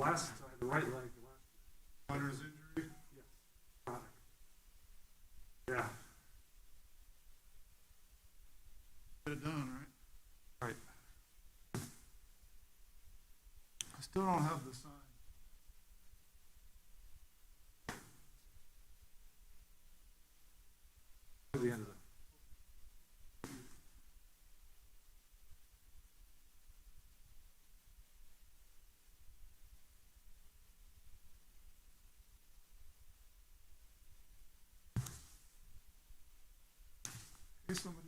last, the right leg, the last. Hunter's injury? Yes. Chronic. Yeah. Get it done, right? Right. I still don't have the sign. To the end of the. Hey, somebody.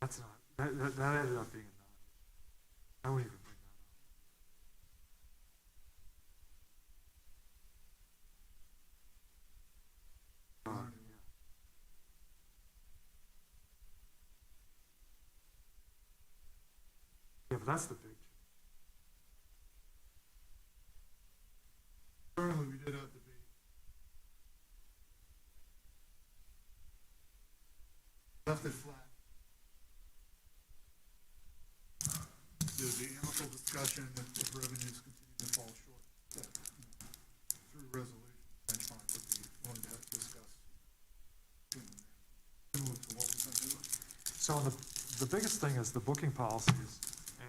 That's not, that ended up being a non. I wouldn't even bring that up. Yeah. Yeah, but that's the big change. Currently, we did have debate. Left it flat. There's the amicable discussion if revenues continue to fall short. Through resolution, benchmark would be willing to discuss. Similar to what we've been doing. So the biggest thing is the booking policies and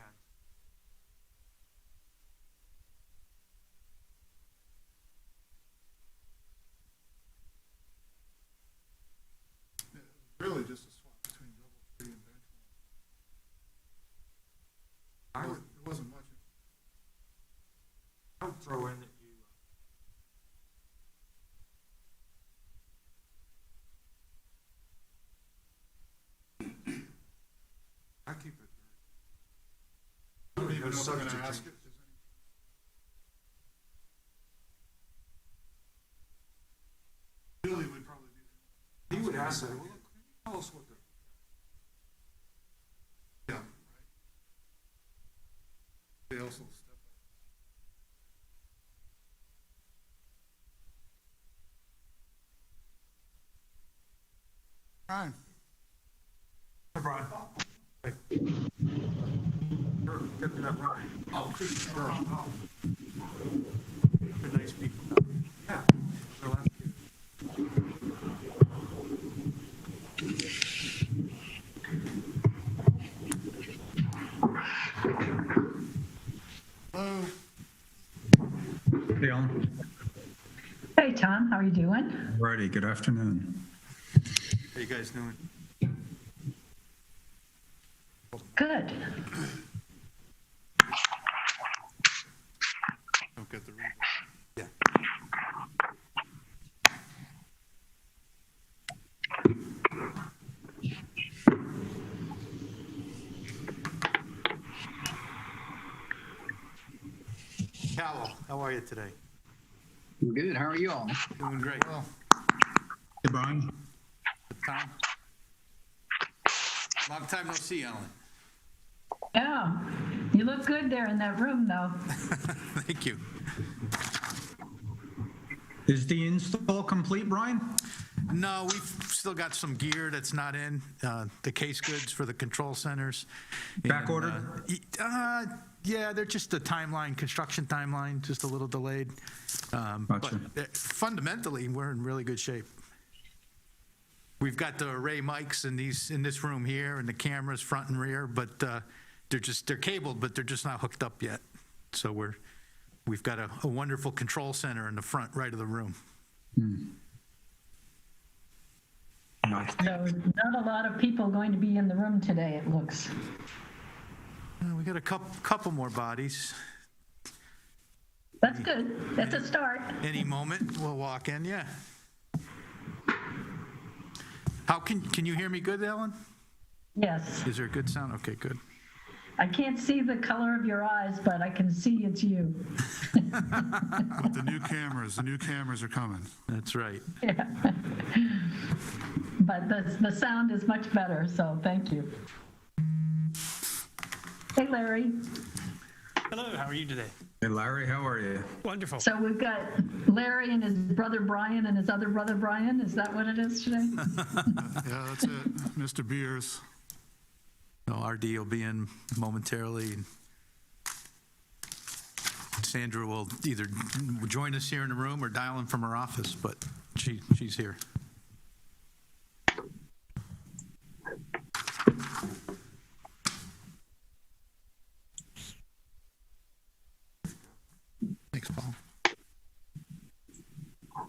Really just a swap between DoubleTree and benchmark. I would, It wasn't much. I would throw in that you. I keep it. I don't even know if they're subject gonna to- ask it. If there's any- Really would probably be. He would ask that. Well, look, tell us what the. Yeah, right. They also step up. Brian. Hi, Brian. Hey. Sure, get me that Brian. Oh, sure. Oh. They're nice people. Yeah. They're last year. Hello. Hey, Alan. Hey, Tom, how are you doing? Righty, good afternoon. How you guys doing? Good. Don't get the read. Yeah. Howell, how are you today? Good. How are you all? Doing great. Well, Hey, Brian. Tom? Long time no see, Alan. Yeah, you look good there in that room, though. Thank you. Is the install complete, Brian? No, we've still got some gear that's not in, the case goods for the control centers. Back And, ordered? Yeah, they're just a timeline, construction timeline, just a little delayed. But Gotcha. fundamentally, we're in really good shape. We've got the array mics in this room here and the cameras front and rear, but they're cabled, but they're just not hooked up yet. So we've got a wonderful control center in the front right of the room. Nice. So not a lot of people going to be in the room today, it looks. We got a couple more bodies. That's good. That's a start. Any moment, we'll walk in, yeah. How can you hear me good, Ellen? Yes. Is there a good sound? Okay, good. I can't see the color of your eyes, but I can see it's you. the new cameras are coming. That's right. Yeah. But the sound is much better, so thank you. Hey, Larry. Hello, how are you today? Hey, Larry, how are you? Wonderful. So we've got Larry and his brother Brian and his other brother Brian. Is that what it is today? Yeah, that's it. Mr. Beers. No, RD will be in momentarily. Sandra will either join us here in the room or dial in from her office, but she's here. Thanks, Paul.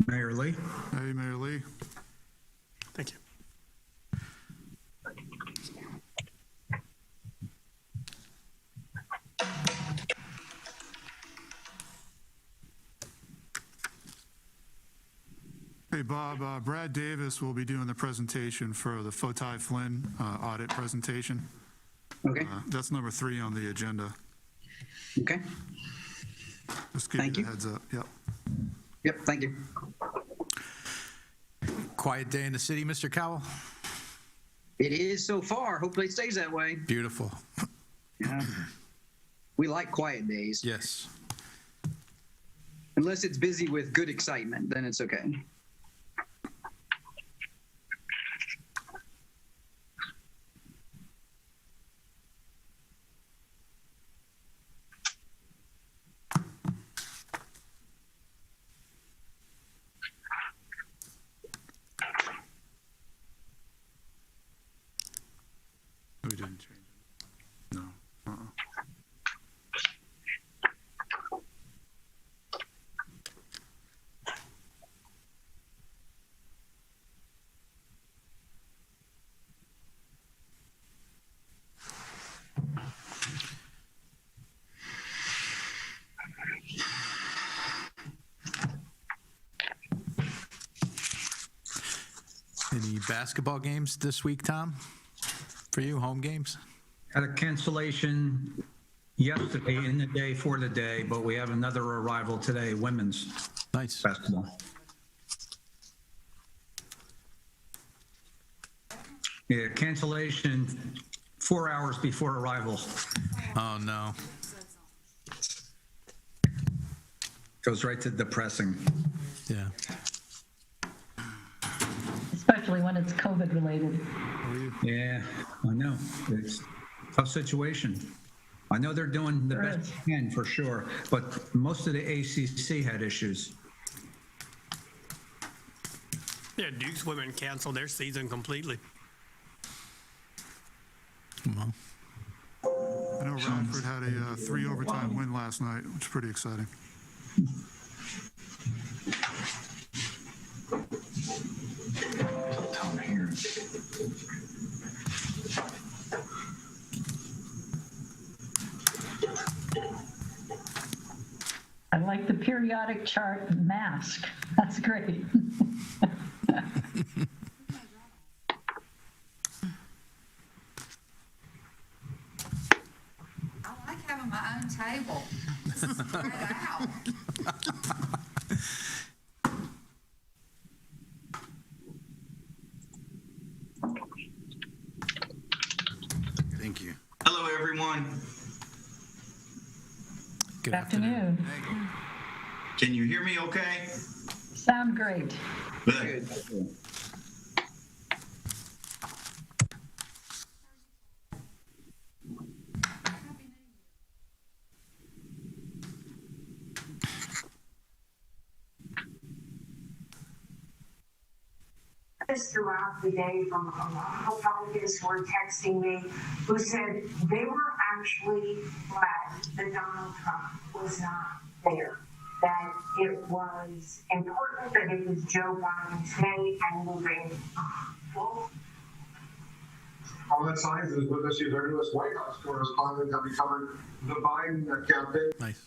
Mayor Lee? Hey, Mayor Lee. Thank you. Hey, Bob, Brad Davis will be doing the presentation for the Fotai Flynn audit presentation. Okay, That's number 3 on the agenda. okay. Just give Thank you you. the heads up. Yep. Yep, thank you. Quiet day in the city, Mr. Cowell? It is so far. Hopefully it stays that way. Beautiful. Yeah. We like quiet days. Yes. Unless it's busy with good excitement, then it's okay. We didn't change it. No. Any basketball games this week, Tom? For you, home games? Had a cancellation yesterday in the day for the day, but we have another arrival today, women's Nice. basketball. Yeah, cancellation 4 hours before arrival. Oh, no. Goes right to depressing. Yeah. Especially when it's COVID related. Yeah, I know. It's a tough situation. I know they're doing the Sure best is. they can for sure, but most of the ACC had issues. Yeah, Duke's women canceled their season completely. Well, I know Radford had a 3 overtime win last night, which is pretty exciting. Tom here. I like the periodic chart mask. That's great. I like having my own table. Spread out. Thank you. Hello, everyone. good Afternoon. Can you hear me okay? Sound great. Good. This throughout the day from a lot of Republicans who were texting me who said they were actually glad that Donald Trump was not there, that it was important that it was Joe Biden's day and moving forward. All that science is with us. She's our newest White House correspondent. I'll be covering the Biden campaign. Nice.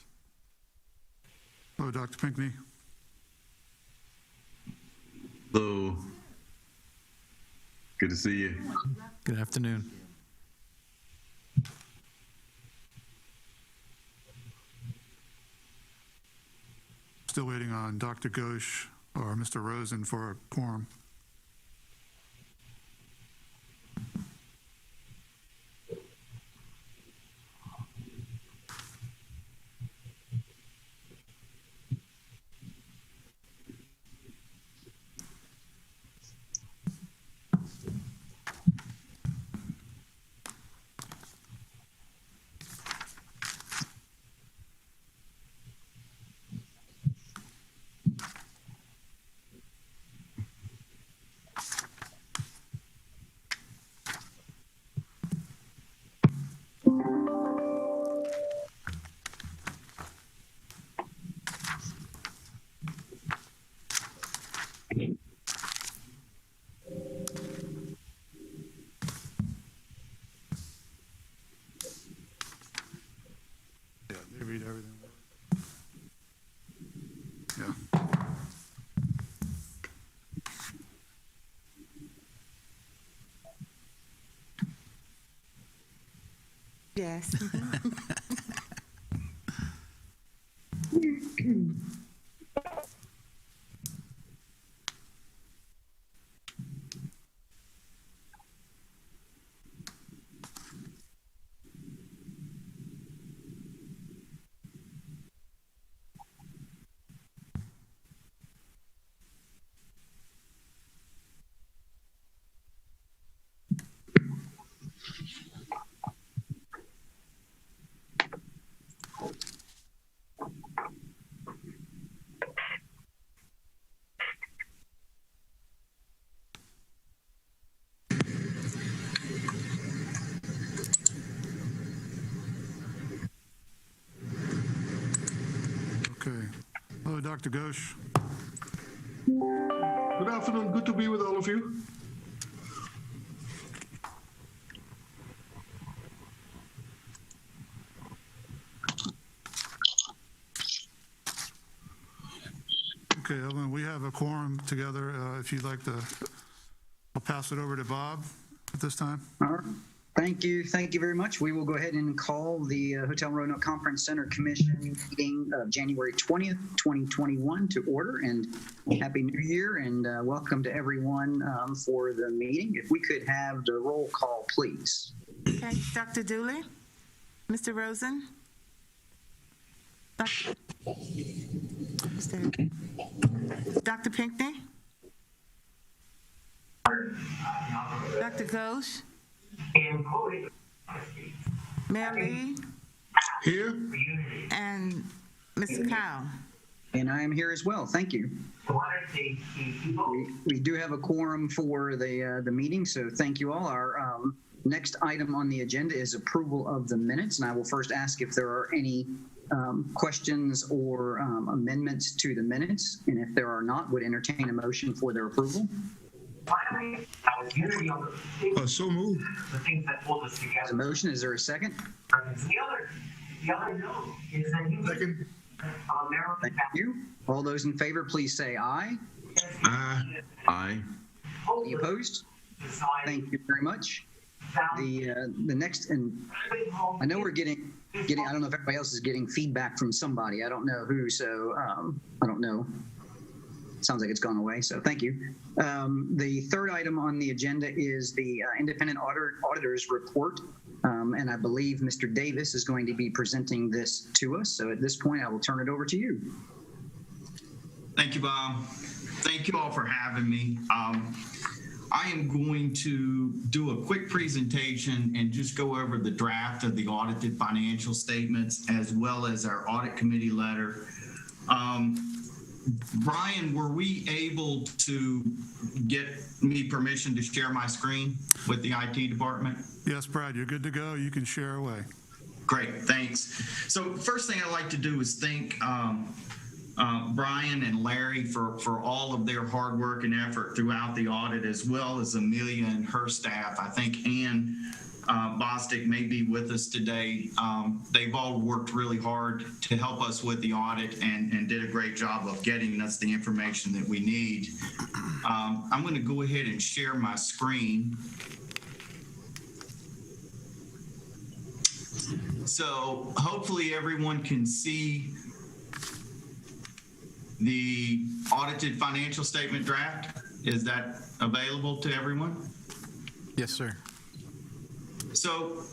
Hello, Dr. Pinkney. Hello. Good to see you. Good afternoon. Still waiting on Dr. Ghosh or Mr. Rosen for a quorum. Yes. Okay. Hello, Dr. Ghosh. Good afternoon. Good to be with all of you. Okay, Evelyn, we have a quorum together. If you'd like to, I'll pass it over to Bob at this time. All right. Thank you. Thank you very much. We will go ahead and call the Hotel Roanoke Conference Center Commission meeting of January 20th, 2021 to order. And Happy New Year and welcome to everyone for the meeting. If we could have the roll call, please. Okay, Dr. Dooley, Mr. Rosen, Dr. Pinckney, Dr. Ghosh, Mayor Lee, Here? and Mr. Kyle. And I am here as well. Thank you. We do have a quorum for the meeting, so thank you all. Our next item on the agenda is approval of the minutes, and I will first ask if there are any questions or amendments to the minutes, and if there are not, would entertain a motion for their approval. So moved. As a motion, is there a second? The other note is that he was Second. Thank you. All those in favor, please say aye. Aye. Any opposed? Thank you very much. The next, and I know we're getting. I don't know if everybody else is getting feedback from somebody. I don't know who, so I don't know. Sounds like it's gone away, so thank you. The third item on the agenda is the independent auditor's report, and I believe Mr. Davis is going to be presenting this to us. So at this point, I will turn it over to you. Thank you, Bob. Thank you all for having me. I am going to do a quick presentation and just go over the draft of the audited financial statements as well as our audit committee letter. Brian, were we able to get me permission to share my screen with the IT department? Yes, Brad, you're good to go. You can share away. Great, thanks. So first thing I'd like to do is thank Brian and Larry for all of their hard work and effort throughout the audit, as well as Amelia and her staff. I think Ann Bostic may be with us today. They've all worked really hard to help us with the audit and did a great job of getting us the information that we need. I'm going to go ahead and share my screen. So hopefully everyone can see the audited financial statement draft. Is that available to everyone? Yes, sir. So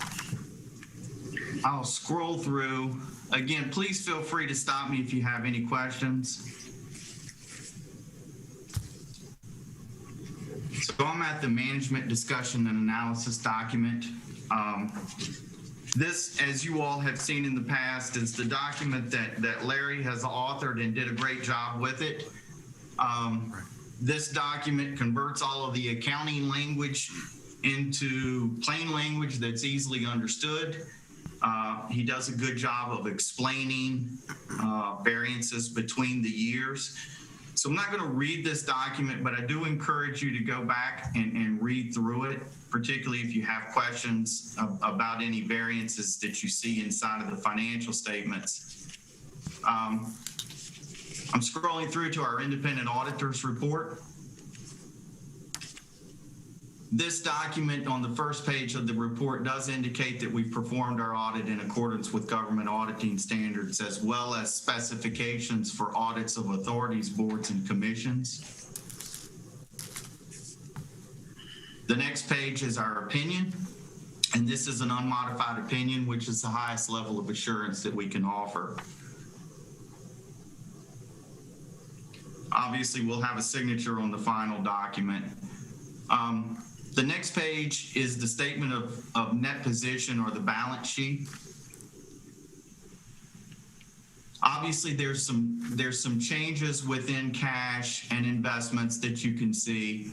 I'll scroll through. Again, please feel free to stop me if you have any questions. So I'm at the management discussion and analysis document. This, as you all have seen in the past, is the document that Larry has authored and did a great job with it. This document converts all of the accounting language into plain language that's easily understood. He does a good job of explaining variances between the years. So I'm not going to read this document, but I do encourage you to go back and read through it, particularly if you have questions about any variances that you see inside of the financial statements. I'm scrolling through to our independent auditor's report. This document on the first page of the report does indicate that we've performed our audit in accordance with government auditing standards, as well as specifications for audits of authorities, boards, and commissions. The next page is our opinion, and this is an unmodified opinion, which is the highest level of assurance that we can offer. Obviously, we'll have a signature on the final document. The next page is the statement of net position, or the balance sheet. Obviously, there's some changes within cash and investments that you can see.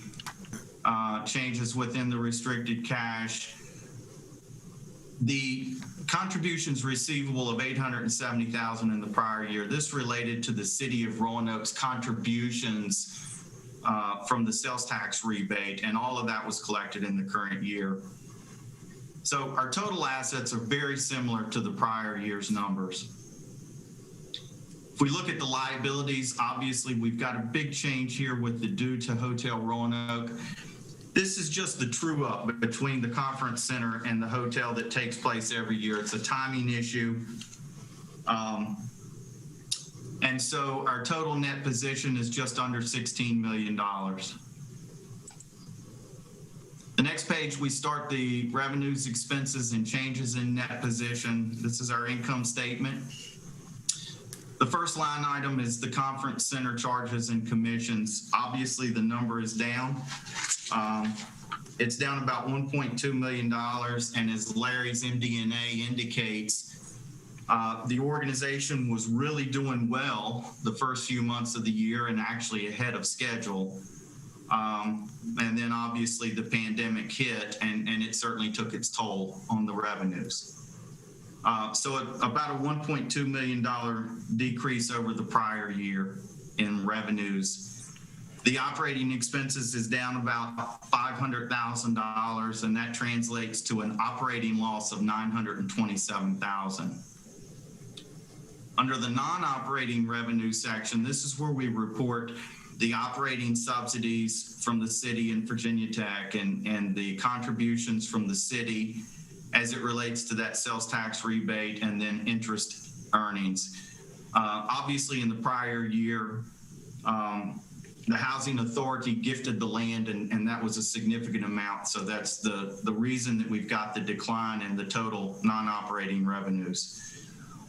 Changes within the restricted cash. The contributions receivable of $870,000 in the prior year. This related to the city of Roanoke's contributions from the sales tax rebate, and all of that was collected in the current year. So our total assets are very similar to the prior year's numbers. If we look at the liabilities, obviously we've got a big change here with the due to Hotel Roanoke. This is just the true up between the conference center and the hotel that takes place every year. It's a timing issue. And so our total net position is just under $16 million. The next page, we start the revenues, expenses, and changes in net position. This is our income statement. The first line item is the conference center charges and commissions. Obviously, the number is down. It's down about $1.2 million, and as Larry's MD&A indicates, the organization was really doing well the first few months of the year and actually ahead of schedule. And then obviously the pandemic hit, and it certainly took its toll on the revenues. So about a $1.2 million decrease over the prior year in revenues. The operating expenses is down about $500,000, and that translates to an operating loss of $927,000. Under the non-operating revenue section, this is where we report the operating subsidies from the city and Virginia Tech, and the contributions from the city as it relates to that sales tax rebate, and then interest earnings. Obviously, in the prior year, the Housing Authority gifted the land, and that was a significant amount. So that's the reason that we've got the decline in the total non-operating revenues.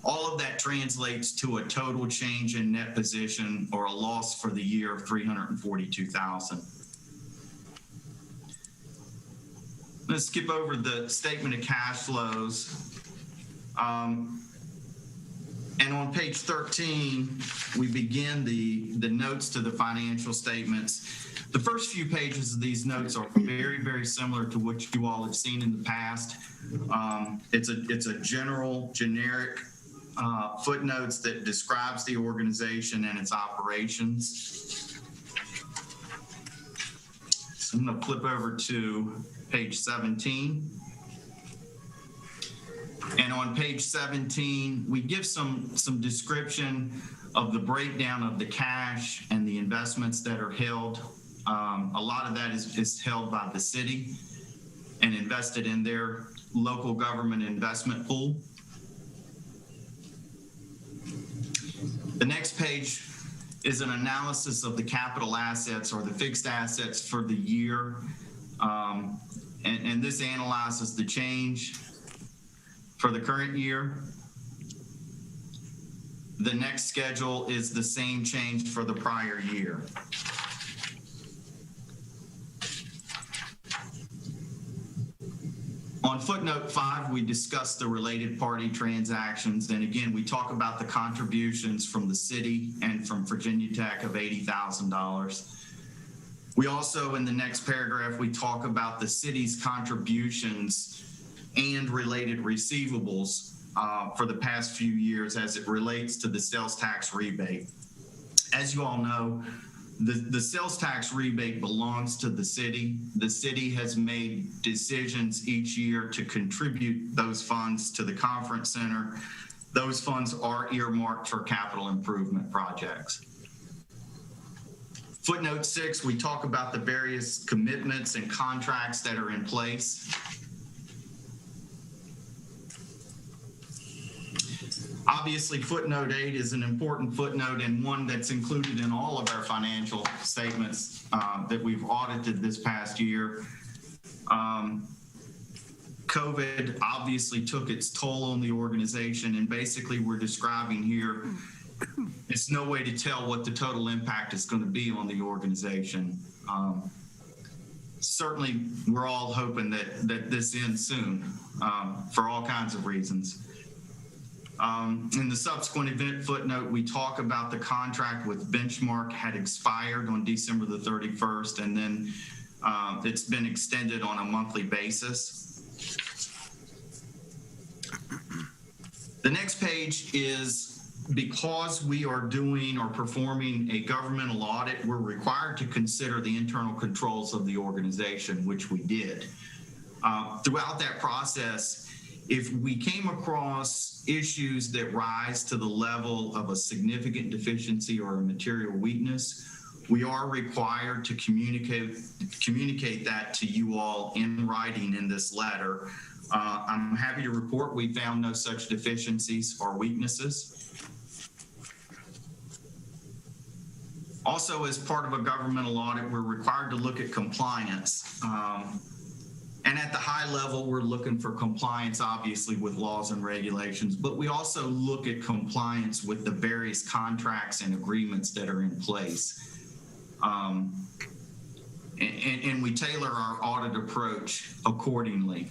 All of that translates to a total change in net position, or a loss for the year, of $342,000. Let's skip over the statement of cash flows. And on page 13, we begin the notes to the financial statements. The first few pages of these notes are very, very similar to what you all have seen in the past. It's a generic footnotes that describes the organization and its operations. So I'm going to flip over to page 17. And on page 17, we give some description of the breakdown of the cash and the investments that are held. A lot of that is held by the city and invested in their local government investment pool. The next page is an analysis of the capital assets, or the fixed assets, for the year. And this analyzes the change for the current year. The next schedule is the same change for the prior year. On footnote 5, we discuss the related party transactions. And again, we talk about the contributions from the city and from Virginia Tech of $80,000. We also, in the next paragraph, we talk about the city's contributions and related receivables for the past few years as it relates to the sales tax rebate. As you all know, the sales tax rebate belongs to the city. The city has made decisions each year to contribute those funds to the conference center. Those funds are earmarked for capital improvement projects. Footnote 6, we talk about the various commitments and contracts that are in place. Obviously, footnote 8 is an important footnote and one that's included in all of our financial statements that we've audited this past year. COVID obviously took its toll on the organization, and basically we're describing here, it's no way to tell what the total impact is going to be on the organization. Certainly, we're all hoping that this ends soon for all kinds of reasons. In the subsequent event footnote, we talk about the contract with Benchmark had expired on December the 31st, and then it's been extended on a monthly basis. The next page is, because we are doing or performing a governmental audit, we're required to consider the internal controls of the organization, which we did. Throughout that process, if we came across issues that rise to the level of a significant deficiency or a material weakness, we are required to communicate that to you all in writing in this letter. I'm happy to report we found no such deficiencies or weaknesses. Also, as part of a governmental audit, we're required to look at compliance. And at the high level, we're looking for compliance, obviously, with laws and regulations, but we also look at compliance with the various contracts and agreements that are in place. And we tailor our audit approach accordingly.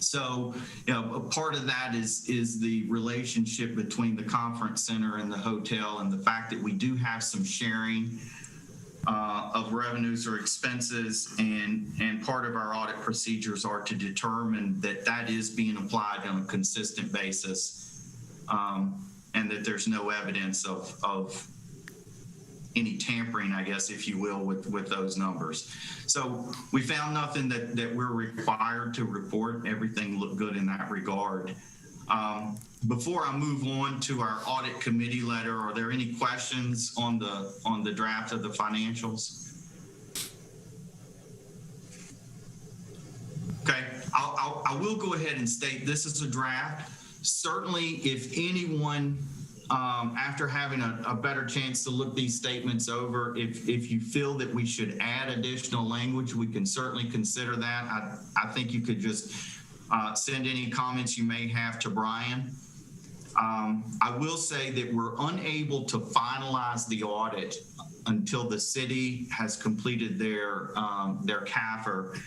So, you know, a part of that is the relationship between the conference center and the hotel, and the fact that we do have some sharing of revenues or expenses, and part of our audit procedures are to determine that that is being applied on a consistent basis, and that there's no evidence of any tampering, I guess, if you will, with those numbers. So we found nothing that we're required to report. Everything looked good in that regard. Before I move on to our audit committee letter, are there any questions on the draft of the financials? Okay, I will go ahead and state this is a draft. Certainly, if anyone, after having a better chance to look these statements over, if you feel that we should add additional language, we can certainly consider that. I think you could just send any comments you may have to Brian. I will say that we're unable to finalize the audit until the city has completed their CAFR.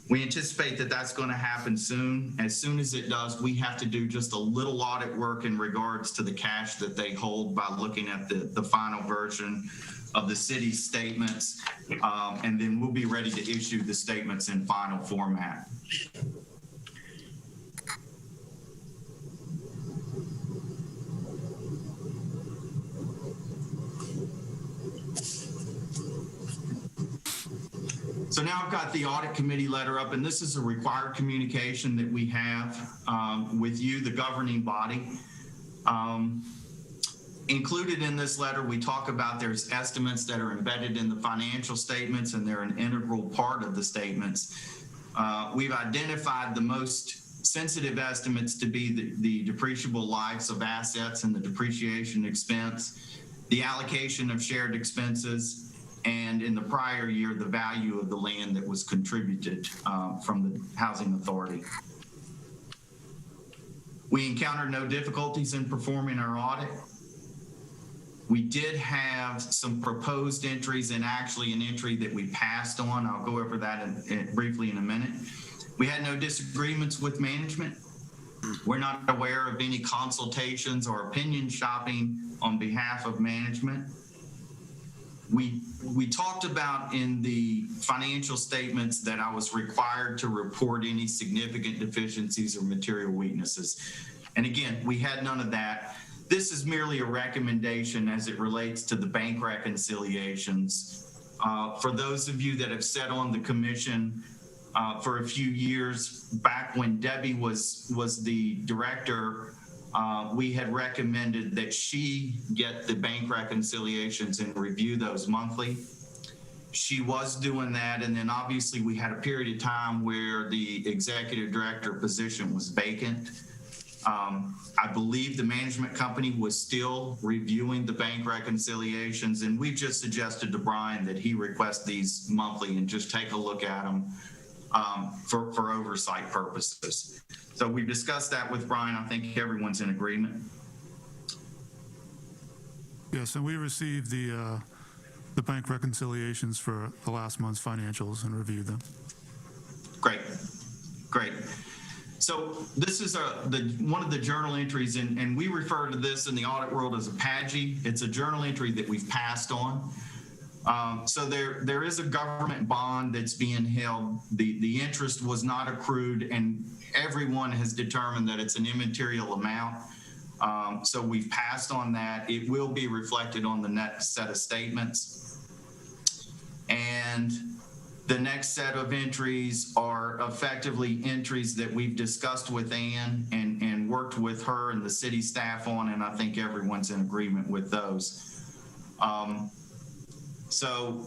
We anticipate that that's going to happen soon. As soon as it does, we have to do just a little audit work in regards to the cash that they hold by looking at the final version of the city's statements, and then we'll be ready to issue the statements in final format. So now I've got the audit committee letter up, and this is a required communication that we have with you, the governing body. Included in this letter, we talk about there's estimates that are embedded in the financial statements, and they're an integral part of the statements. We've identified the most sensitive estimates to be the depreciable lives of assets and the depreciation expense, the allocation of shared expenses, and in the prior year, the value of the land that was contributed from the housing authority. We encountered no difficulties in performing our audit. We did have some proposed entries, and actually an entry that we passed on. I'll go over that briefly in a minute. We had no disagreements with management. We're not aware of any consultations or opinion shopping on behalf of management. We talked about in the financial statements that I was required to report any significant deficiencies or material weaknesses. And again, we had none of that. This is merely a recommendation as it relates to the bank reconciliations. For those of you that have sat on the commission for a few years, back when Debbie was the director, we had recommended that she get the bank reconciliations and review those monthly. she was doing that, and then obviously we had a period of time where the executive director position was vacant. I believe the management company was still reviewing the bank reconciliations, and we've just suggested to Brian that he request these monthly and just take a look at them for oversight purposes. So we've discussed that with Brian. I think everyone's in agreement. Yes, and we received the bank reconciliations for the last month's financials and reviewed them. Great. So this is one of the journal entries, and we refer to this in the audit world as a PAGI. It's a journal entry that we've passed on. So there is a government bond that's being held. The interest was not accrued, and everyone has determined that it's an immaterial amount. So we've passed on that. It will be reflected on the next set of statements. And the next set of entries are effectively entries that we've discussed with Ann and worked with her and the city staff on, and I think everyone's in agreement with those. So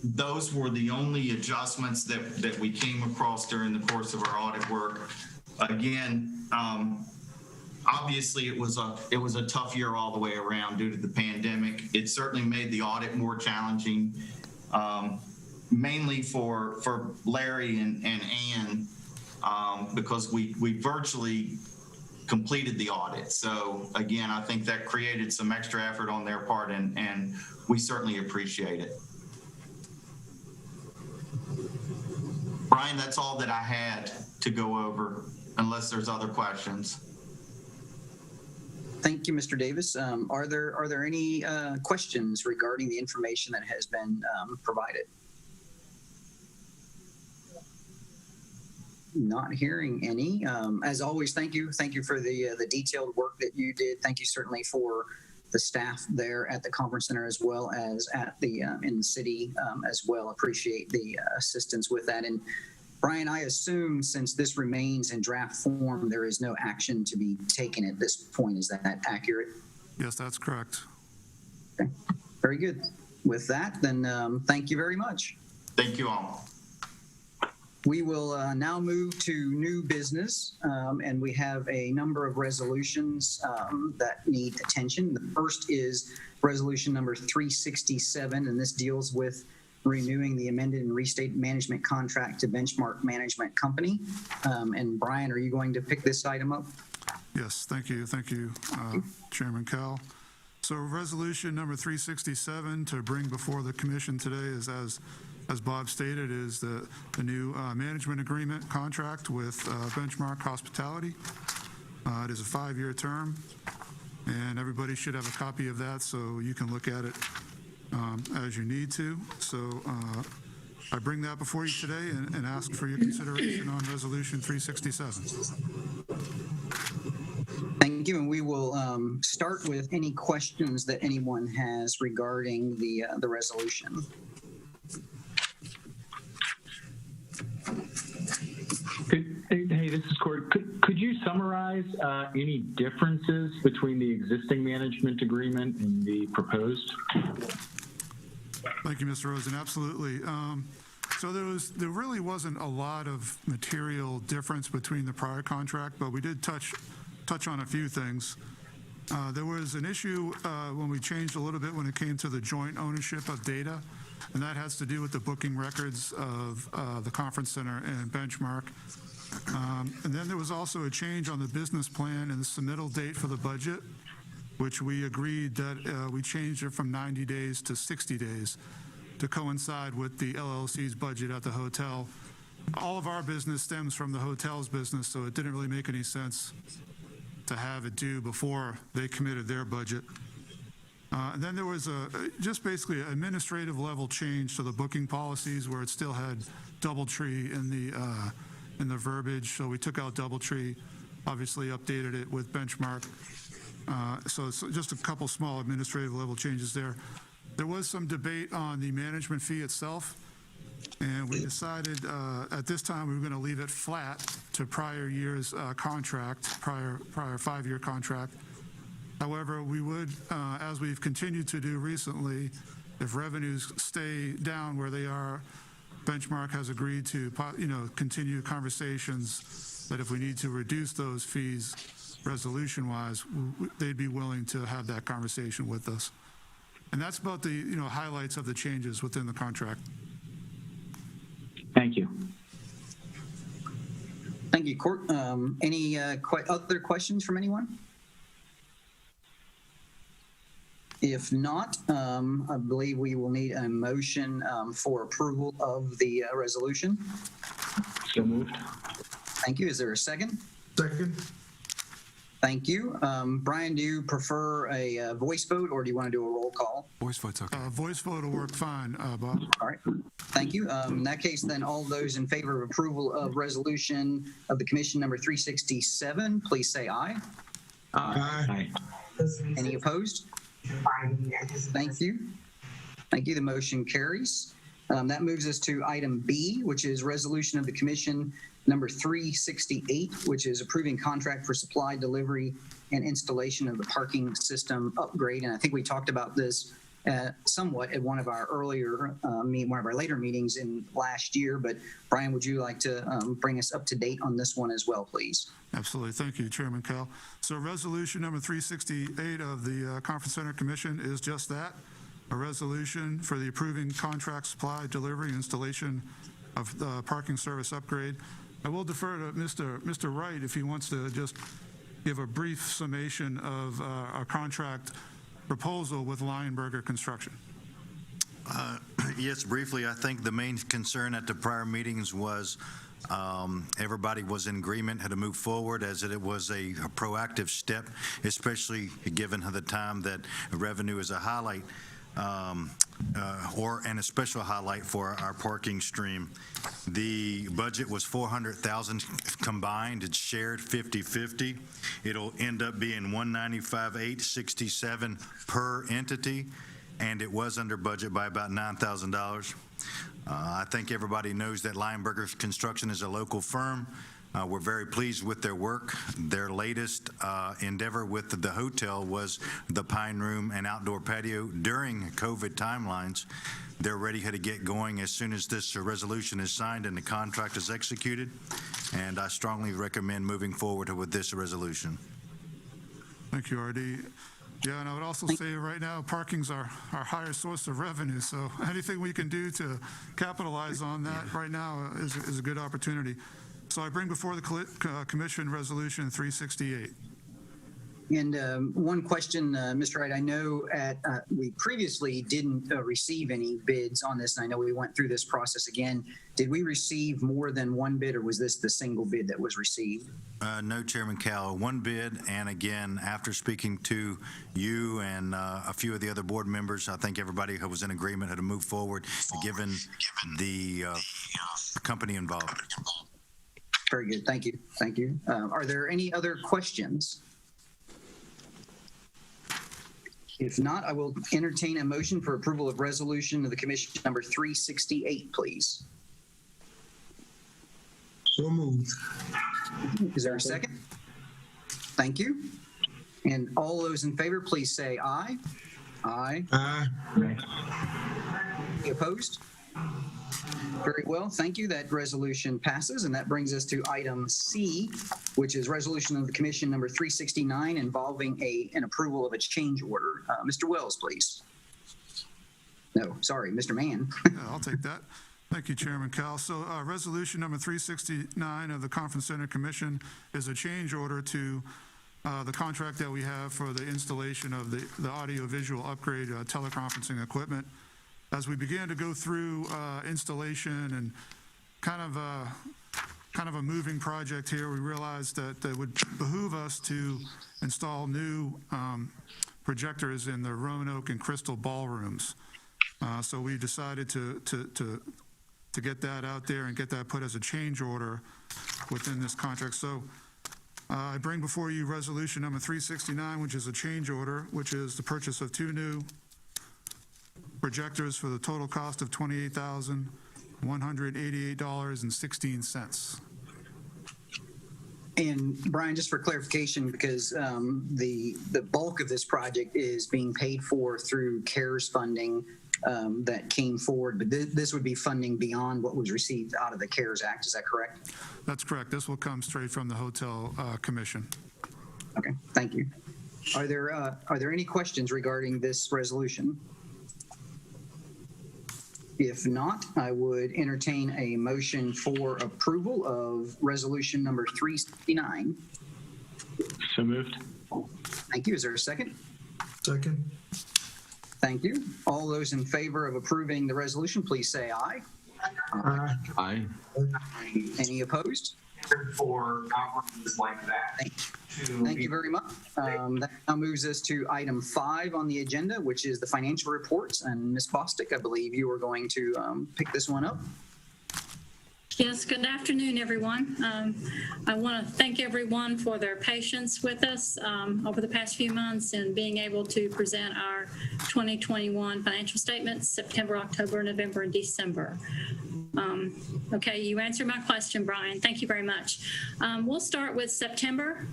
those were the only adjustments that we came across during the course of our audit work. Again, obviously it was a tough year all the way around due to the pandemic. It certainly made the audit more challenging. Mainly for Larry and Ann, because we virtually completed the audit. So again, I think that created some extra effort on their part, and we certainly appreciate it. Brian, that's all that I had to go over, unless there's other questions. Thank you, Mr. Davis. Are there any questions regarding the information that has been provided? Not hearing any. As always, thank you for the detailed work that you did. Thank you certainly for the staff there at the conference center, as well as at the in the city as well. Appreciate the assistance with that. And Brian, I assume since this remains in draft form, there is no action to be taken at this point. Is that accurate? Yes, that's correct. Okay. Very good. With that, then thank you very much. Thank you all. We will now move to new business, and we have a number of resolutions that need attention. The first is resolution number 367, and this deals with renewing the amended and restated management contract to Benchmark Management Company. And Brian, are you going to pick this item up? Yes, thank you, Chairman Kell. So resolution number 367 to bring before the commission today is, as Bob stated, is the new management agreement contract with Benchmark Hospitality. It is a 5-year term, and everybody should have a copy of that so you can look at it as you need to. So I bring that before you today and ask for your consideration on resolution 367. Thank you, and we will start with any questions that anyone has regarding the resolution. Hey, this is Corey. Could you summarize any differences between the existing management agreement and the proposed? Thank you, Mr. Rosen. Absolutely. So there really wasn't a lot of material difference between the prior contract, but we did touch on a few things. There was an issue when we changed a little bit when it came to the joint ownership of data, and that has to do with the booking records of the conference center and Benchmark. And then there was also a change on the business plan and the submittal date for the budget, which we agreed that we changed it from 90 days to 60 days to coincide with the LLC's budget at the hotel. All of our business stems from the hotel's business, so it didn't really make any sense to have it due before they committed their budget. And then there was just basically an administrative level change to the booking policies where it still had DoubleTree in the verbiage. So we took out DoubleTree, obviously updated it with Benchmark. So it's just a couple small administrative level changes there. There was some debate on the management fee itself, and we decided at this time we were going to leave it flat to prior year's contract, prior 5-year contract. However, we would, as we've continued to do recently, if revenues stay down where they are, Benchmark has agreed to, continue conversations that if we need to reduce those fees resolution-wise, they'd be willing to have that conversation with us. And that's about the, highlights of the changes within the contract. Thank you. Thank you, Court. Any other questions from anyone? If not, I believe we will need a motion for approval of the resolution. So moved. Thank you. Is there a second? Second. Thank you. Brian, do you prefer a voice vote or do you want to do a roll call? Voice vote's okay. Voice vote will work fine, Bob. All right. Thank you. In that case, then all those in favor of approval of resolution of the commission number 367, please say aye. Aye. Any opposed? Thank you. Thank you. The motion carries. That moves us to item B, which is resolution of the commission number 368, which is approving contract for supply, delivery, and installation of the parking system upgrade. And I think we talked about this somewhat at one of our earlier, one of our later meetings in last year. But Brian, would you like to bring us up to date on this one as well, please? Absolutely. Thank you, Chairman Kell. So resolution number 368 of the Conference Center Commission is just that, a resolution for the approving contract supply, delivery, installation of the parking service upgrade. I will defer to Mr. Wright if he wants to just give a brief summation of our contract proposal with Lionberger Construction. Yes, briefly, I think the main concern at the prior meetings was everybody was in agreement how to move forward, as it was a proactive step, especially given the time that revenue is a highlight and a special highlight for our parking stream. The budget was $400,000 combined. It's shared 50-50. It'll end up being $195,867 per entity, and it was under budget by about $9,000. I think everybody knows that Lionberger Construction is a local firm. We're very pleased with their work. Their latest endeavor with the hotel was the Pine Room and outdoor patio during COVID timelines. They're ready to get going as soon as this resolution is signed and the contract is executed. And I strongly recommend moving forward with this resolution. Thank you, RD. Yeah, and I would also say right now, parking's our highest source of revenue. So anything we can do to capitalize on that right now is a good opportunity. So I bring before the Commission Resolution 368. And one question, Mr. Wright, I know we previously didn't receive any bids on this, and I know we went through this process again. Did we receive more than one bid, or was this the single bid that was received? No, Chairman Cal, one bid, and again, after speaking to you and a few of the other board members, I think everybody was in agreement how to move forward, given the company involved. Very good. Thank you. Thank you. Are there any other questions? If not, I will entertain a motion for approval of resolution of the commission number 368, please. So moved. Is there a second? Thank you. And all those in favor, please say aye. Aye. Aye. Any opposed? Very well, thank you. That resolution passes, and that brings us to item C, which is resolution of the commission number 369 involving an approval of a change order. Mr. Wells, please. No, sorry, Mr. Mann. Yeah, I'll take that. Thank you, Chairman Cal. So resolution number 369 of the Conference Center Commission is a change order to the contract that we have for the installation of the audio-visual upgrade teleconferencing equipment. As we began to go through installation and kind of a moving project here, we realized that it would behoove us to install new projectors in the Roanoke and Crystal ballrooms. So we decided to get that out there and get that put as a change order within this contract. So I bring before you resolution number 369, which is a change order, which is the purchase of two new projectors for the total cost of $28,188.16. And Brian, just for clarification, because the bulk of this project is being paid for through CARES funding, that came forward, but this would be funding beyond what was received out of the CARES Act. Is that correct? That's correct. This will come straight from the Hotel Commission. Okay, thank you. Are there any questions regarding this resolution? If not, I would entertain a motion for approval of resolution number 369. So moved. Thank you. Is there a second? Second. Thank you. All those in favor of approving the resolution, please say aye. Aye. Any opposed? For conferences like that. Thank you very much. That now moves us to item 5 on the agenda, which is the financial reports. And Ms. Bostic, I believe you are going to pick this one up. Yes, good afternoon, everyone. I want to thank everyone for their patience with us over the past few months and being able to present our 2021 financial statements, September, October, November, and December. Okay, you answered my question, Brian. Thank you very much. We'll start with September.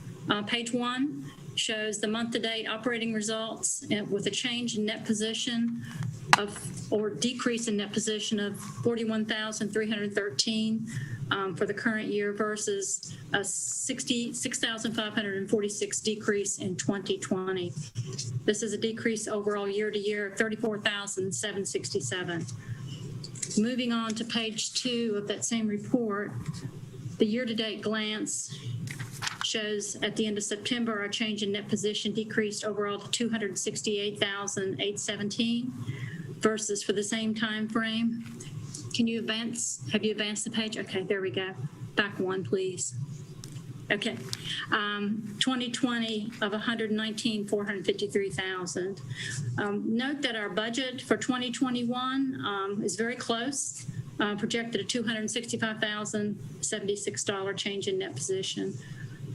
Page 1 shows the month-to-date operating results with a change in net position or decrease in net position of 41,313 for the current year versus a 66,546 decrease in 2020. This is a decrease overall year to year of 34,767. Moving on to page 2 of that same report, the year-to-date glance shows at the end of September, our change in net position decreased overall to 268,817 versus for the same time frame. Can you advance? Have you advanced the page? Okay, there we go. Back one, please. Okay, 2020 of 119,453,000. Note that our budget for 2021 is very close, projected at $265,076 change in net position.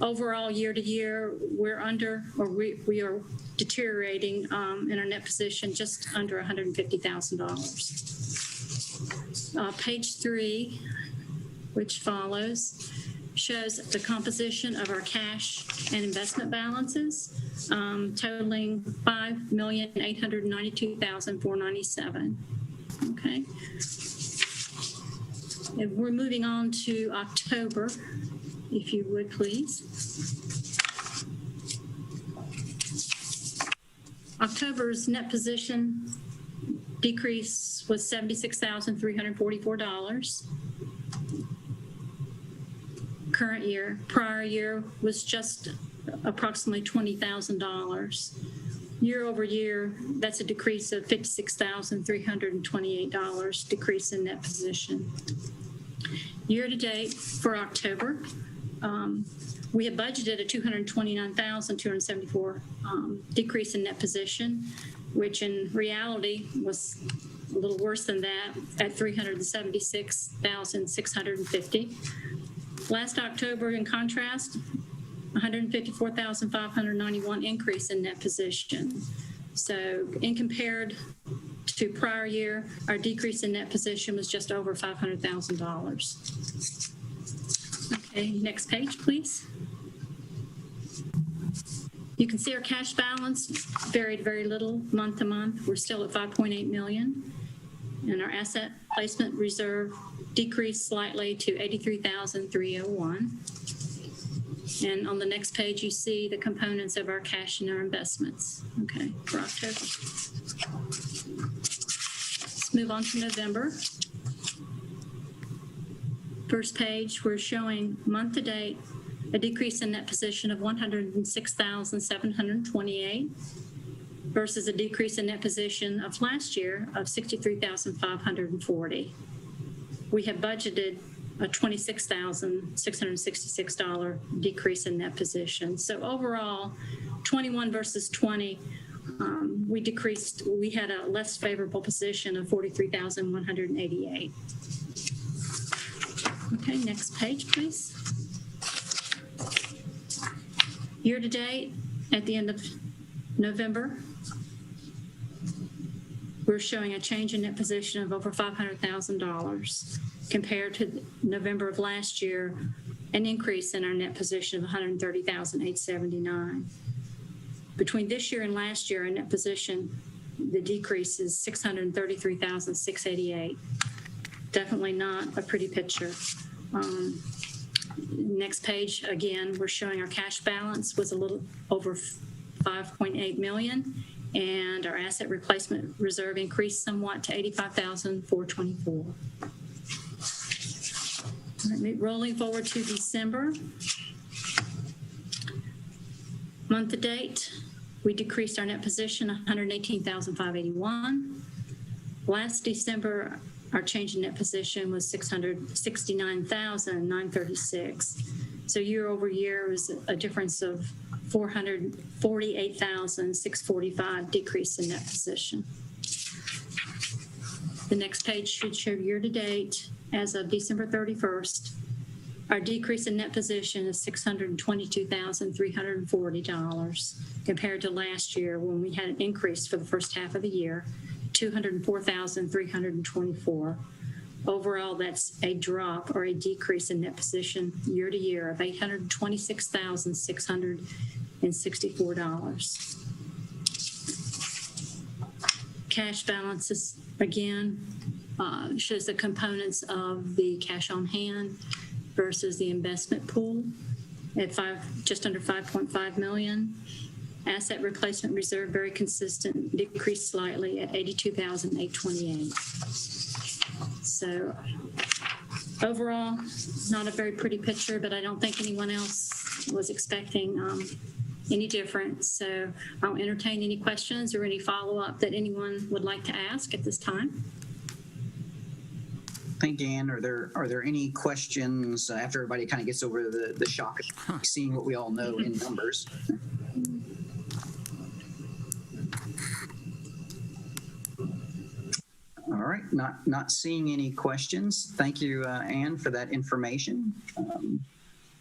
Overall, year to year, we're under, or we are deteriorating in our net position just under $150,000. Page 3, which follows, shows the composition of our cash and investment balances, totaling $5,892,497. Okay. And we're moving on to October, if you would, please. October's net position decrease was $76,344. Current year, prior year was just approximately $20,000. Year over year, that's a decrease of $56,328 decrease in net position. Year to date for October, we had budgeted a $229,274 decrease in net position, which in reality was a little worse than that at $376,650. Last October, in contrast, 154,591 increase in net position. So in compared to prior year, our decrease in net position was just over $500,000. Okay, next page, please. You can see our cash balance varied very little month to month. We're still at 5.8 million. And our asset placement reserve decreased slightly to 83,301. And on the next page, you see the components of our cash and our investments, okay, for October. Let's move on to November. First page, we're showing month to date, a decrease in net position of 106,728 versus a decrease in net position of last year of 63,540. We have budgeted a $26,666 decrease in net position. So overall, 21 versus 20, we decreased, we had a less favorable position of 43,188. Okay, next page, please. Year to date, at the end of November, we're showing a change in net position of over $500,000 compared to November of last year, an increase in our net position of $130,879. Between this year and last year, our net position the decrease is $633,688. Definitely not a pretty picture. Next page, again, we're showing our cash balance was a little over 5.8 million, and our asset replacement reserve increased somewhat to 85,424. Rolling forward to December. Month to date, we decreased our net position 118,581. Last December, our change in net position was 669,936. So year over year was a difference of 448,645 decrease in net position. The next page should show year to date as of December 31st. Our decrease in net position is $622,340 compared to last year when we had an increase for the first half of the year, $204,324. Overall, that's a drop or a decrease in net position year to year of $826,664. Cash balances, again, shows the components of the cash on hand versus the investment pool at just under 5.5 million. Asset replacement reserve, very consistent, decreased slightly at 82,828. So overall, not a very pretty picture, but I don't think anyone else was expecting any difference. So I'll entertain any questions or any follow-up that anyone would like to ask at this time. Thank you, Ann. Are there any questions after everybody kind of gets over the shock of seeing what we all know in numbers? All right, not seeing any questions. Thank you, Ann, for that information.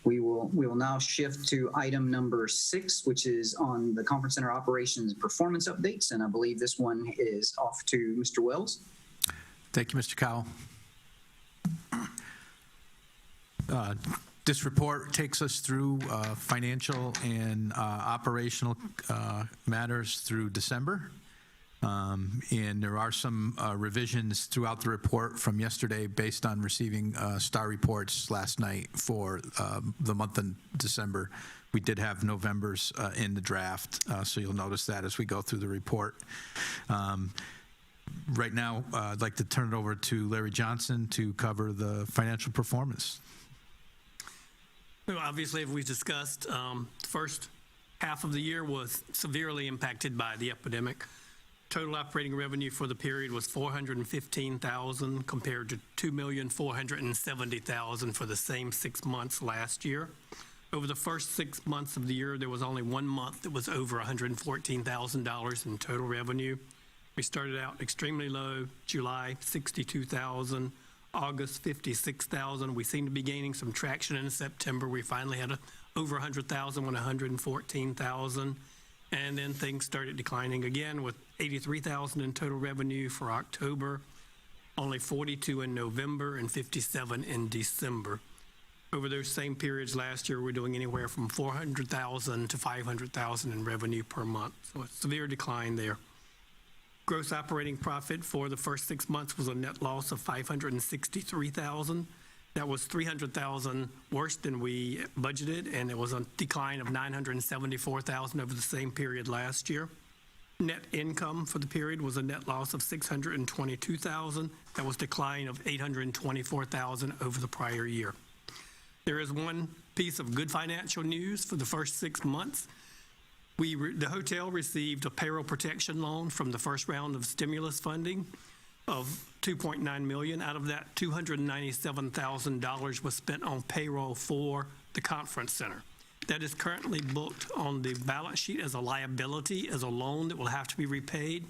We will now shift to item number 6, which is on the Conference Center operations performance updates, and I believe this one is off to Mr. Wells. Thank you, Mr. Cowell. This report takes us through financial and operational matters through December. And there are some revisions throughout the report from yesterday based on receiving star reports last night for the month of December. We did have November's in the draft, so you'll notice that as we go through the report. Right now, I'd like to turn it over to Larry Johnson to cover the financial performance. Well, obviously, as we discussed, the first half of the year was severely impacted by the epidemic. Total operating revenue for the period was $415,000 compared to $2,470,000 for the same 6 months last year. Over the first 6 months of the year, there was only 1 month that was over $114,000 in total revenue. We started out extremely low, July, $62,000, August, $56,000. We seem to be gaining some traction in September. We finally had over $100,000 with $114,000. And then things started declining again with $83,000 in total revenue for October, only $42,000 in November, and $57,000 in December. Over those same periods last year, we're doing anywhere from $400,000 to $500,000 in revenue per month. So a severe decline there. Gross operating profit for the first 6 months was a net loss of $563,000. That was $300,000 worse than we budgeted, and it was a decline of $974,000 over the same period last year. Net income for the period was a net loss of $622,000. That was a decline of $824,000 over the prior year. There is one piece of good financial news for the first 6 months. The hotel received a payroll protection loan from the first round of stimulus funding of $2.9 million. Out of that, $297,000 was spent on payroll for the conference center. That is currently booked on the balance sheet as a liability, as a loan that will have to be repaid.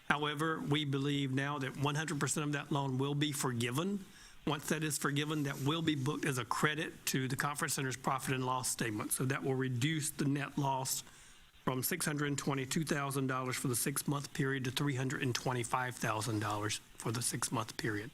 However, we believe now that 100% of that loan will be forgiven. Once that is forgiven, that will be booked as a credit to the conference center's profit and loss statement. So that will reduce the net loss from $622,000 for the 6-month period to $325,000 for the 6-month period.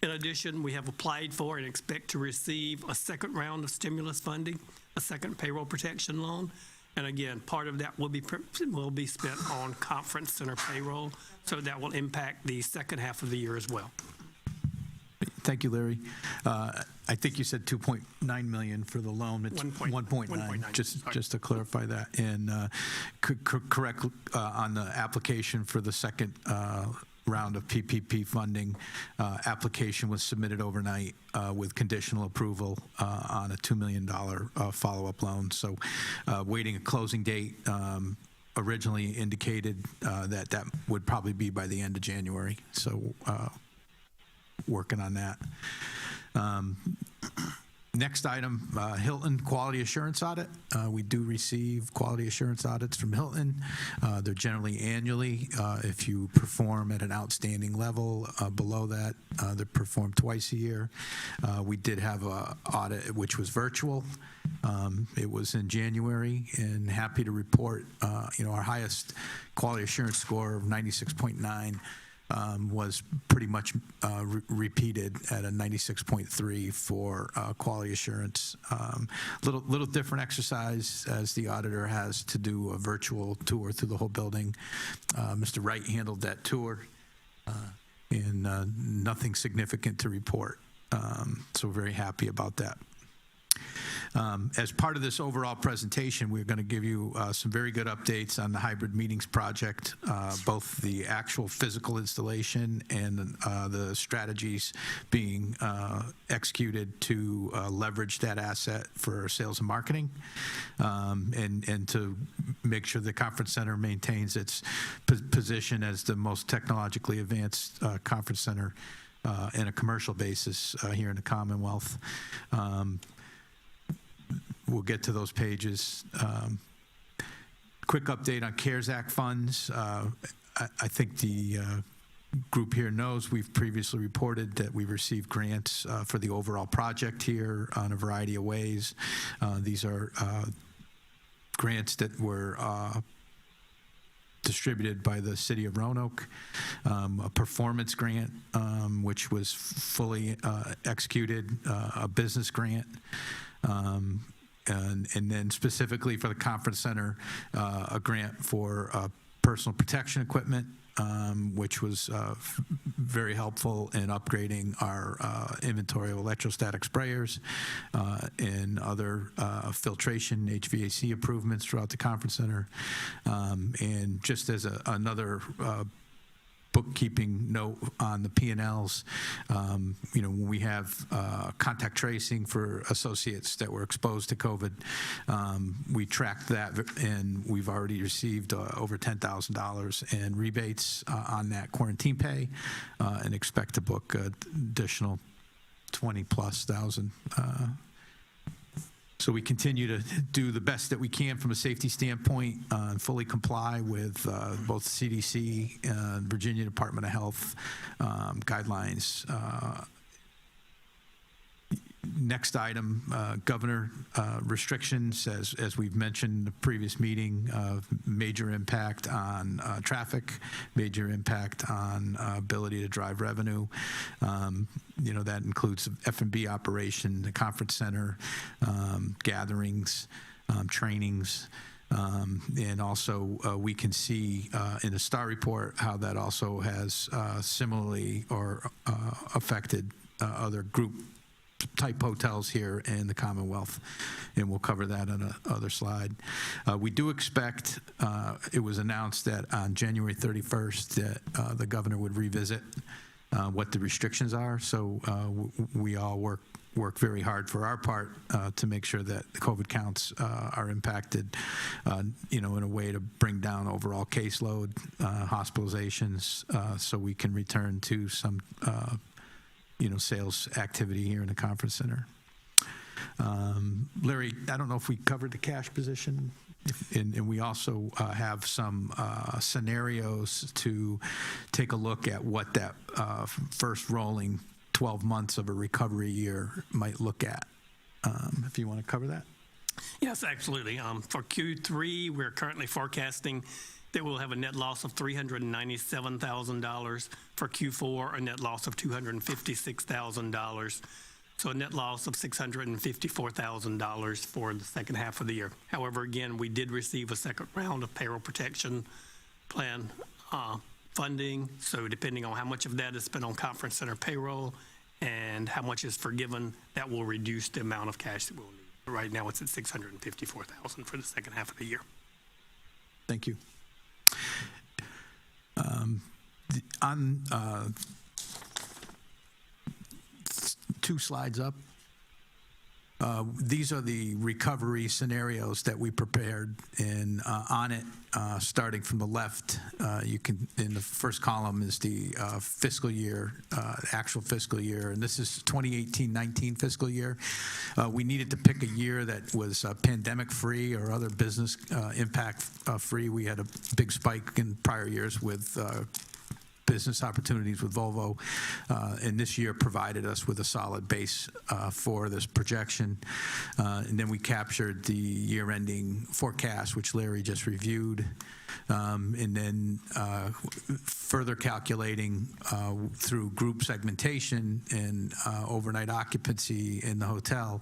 In addition, we have applied for and expect to receive a second round of stimulus funding, a second payroll protection loan, And again, part of that will be spent on conference center payroll, so that will impact the second half of the year as well. Thank you, Larry. I think you said 2.9 million for the loan. It's 1.9. Just to clarify that. And correct on the application for the second round of PPP funding, application was submitted overnight with conditional approval on a $2 million follow-up loan. So waiting a closing date. Originally indicated that would probably be by the end of January. So working on that. Next item, Hilton Quality Assurance Audit. We do receive quality assurance audits from Hilton. They're generally annually. If you perform at an outstanding level, below that, they're performed twice a year. We did have an audit which was virtual. It was in January, and happy to report, our highest quality assurance score of 96.9 was pretty much repeated at a 96.3 for quality assurance. Little different exercise as the auditor has to do a virtual tour through the whole building. Mr. Wright handled that tour, and nothing significant to report. So we're very happy about that. As part of this overall presentation, we're going to give you some very good updates on the hybrid meetings project, both the actual physical installation and the strategies being executed to leverage that asset for sales and marketing, and to make sure the conference center maintains its position as the most technologically advanced conference center in a commercial basis here in the Commonwealth. We'll get to those pages. Quick update on CARES Act funds. I think the group here knows we've previously reported that we received grants for the overall project here on a variety of ways. These are grants that were distributed by the city of Roanoke, a performance grant, which was fully executed, a business grant, and then specifically for the conference center, a grant for personal protection equipment, which was very helpful in upgrading our inventory of electrostatic sprayers and other filtration HVAC improvements throughout the conference center. And just as another bookkeeping note on the P&Ls, when we have contact tracing for associates that were exposed to COVID, we tracked that, and we've already received over $10,000 in rebates on that quarantine pay, and expect to book additional 20+ thousand. So we continue to do the best that we can from a safety standpoint and fully comply with both CDC and Virginia Department of Health guidelines. Next item, governor restrictions, as we've mentioned in the previous meeting, major impact on traffic, major impact on ability to drive revenue. That includes F&B operation, the conference center, gatherings, trainings. And also we can see in the STAR report how that also has similarly or affected other group type hotels here in the Commonwealth, and we'll cover that on another slide. We do expect, it was announced that on January 31st that the governor would revisit what the restrictions are, so we all work very hard for our part to make sure that the COVID counts are impacted, in a way to bring down overall caseload, hospitalizations, so we can return to some sales activity here in the conference center. Larry, I don't know if we covered the cash position, and we also have some scenarios to take a look at what that first rolling 12 months of a recovery year might look at. If you want to cover that. Yes, absolutely. For Q3, we're currently forecasting that we'll have a net loss of $397,000. For Q4, a net loss of $256,000. So a net loss of $654,000 for the second half of the year. However, again, we did receive a second round of payroll protection plan funding. So depending on how much of that is spent on conference center payroll and how much is forgiven, that will reduce the amount of cash that we'll need. Right now, it's at $654,000 for the second half of the year. Thank you. Two slides up. These are the recovery scenarios that we prepared, and on it, starting from the left, you can, in the first column is the fiscal year, actual fiscal year, and this is 2018-19 fiscal year. We needed to pick a year that was pandemic-free or other business impact-free. We had a big spike in prior years with business opportunities with Volvo, and this year provided us with a solid base for this projection. And then we captured the year-ending forecast, which Larry just reviewed, and then further calculating through group segmentation and overnight occupancy in the hotel,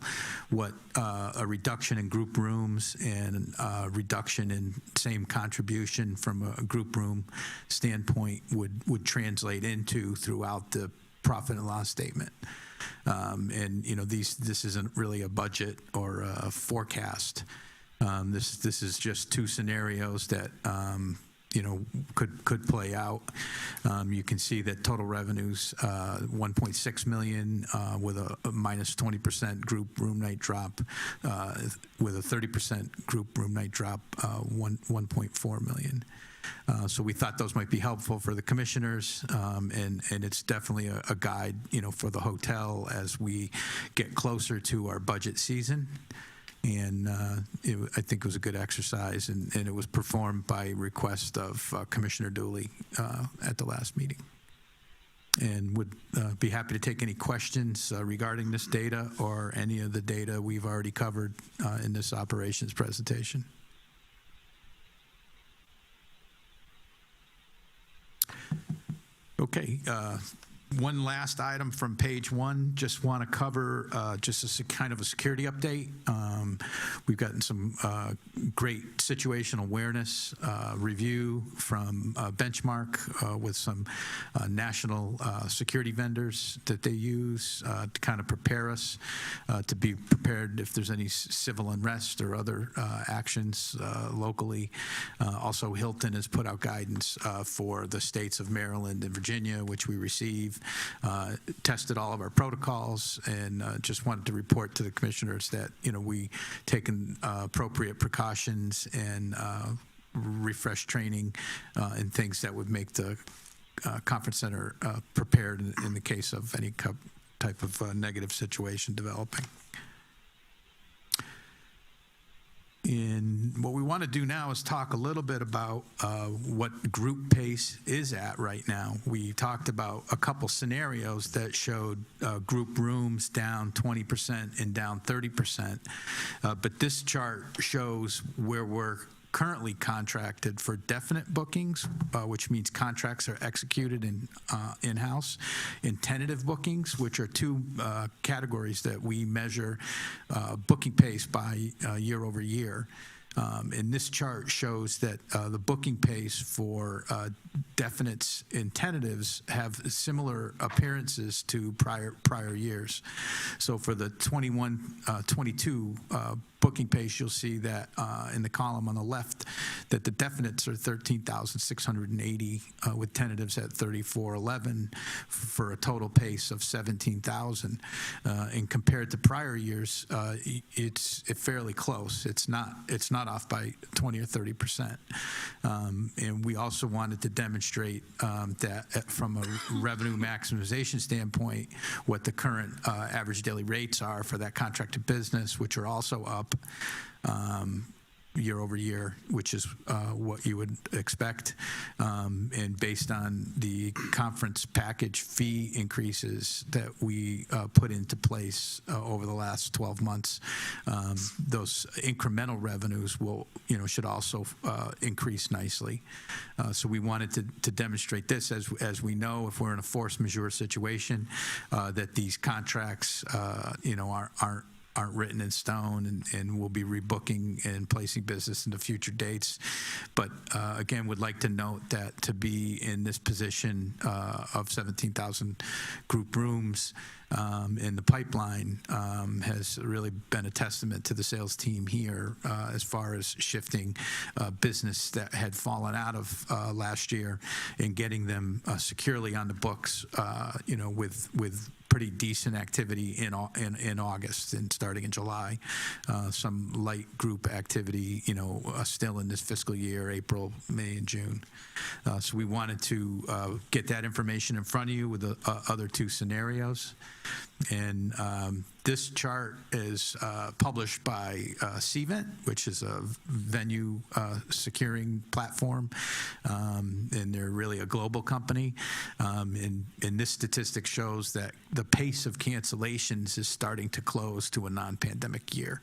what a reduction in group rooms and a reduction in same contribution from a group room standpoint would translate into throughout the profit and loss statement. And you know, this isn't really a budget or a forecast. This is just two scenarios that you know, could play out. You can see that total revenues 1.6 million with a minus 20% group room night drop, with a 30% group room night drop, 1.4 million. So we thought those might be helpful for the commissioners, and it's definitely a guide, you know, for the hotel as we get closer to our budget season. And I think it was a good exercise, and it was performed by request of Commissioner Dooley at the last meeting. And would be happy to take any questions regarding this data or any of the data we've already covered in this operations presentation. Okay, one last item from page one. Just want to cover just a kind of a security update. We've gotten some great situational awareness review from Benchmark with some national security vendors that they use to kind of prepare us to be prepared if there's any civil unrest or other actions locally. Also, Hilton has put out guidance for the states of Maryland and Virginia, which we receive. Tested all of our protocols, and just wanted to report to the commissioners that, you know, we taken appropriate precautions and refresh training and things that would make the conference center prepared in the case of any type of negative situation developing. And what we want to do now is talk a little bit about what group pace is at right now. We talked about a couple scenarios that showed group rooms down 20% and down 30%. But this chart shows where we're currently contracted for definite bookings, which means contracts are executed in-house, and tentative bookings, which are two categories that we measure booking pace by year over year. And this chart shows that the booking pace for definites and tentatives have similar appearances to prior years. So for the 21-22 booking pace, you'll see that in the column on the left that the definites are 13,680 with tentatives at 3,411 for a total pace of 17,000. And compared to prior years, it's fairly close. It's not off by 20 or 30%. And we also wanted to demonstrate that from a revenue maximization standpoint, what the current average daily rates are for that contracted business, which are also up. year over year, which is what you would expect. And based on the conference package fee increases that we put into place over the last 12 months, those incremental revenues will, should also increase nicely. So we wanted to demonstrate this, as we know, if we're in a force majeure situation, that these contracts, aren't written in stone, and we'll be rebooking and placing business into future dates. But again, would like to note that to be in this position of 17,000 group rooms in the pipeline has really been a testament to the sales team here as far as shifting business that had fallen out of last year and getting them securely on the books, with pretty decent activity in August and starting in July. Some light group activity, still in this fiscal year, April, May, and June. So we wanted to get that information in front of you with the other two scenarios. And this chart is published by Cvent, which is a venue securing platform, and they're really a global company. And this statistic shows that the pace of cancellations is starting to close to a non-pandemic year.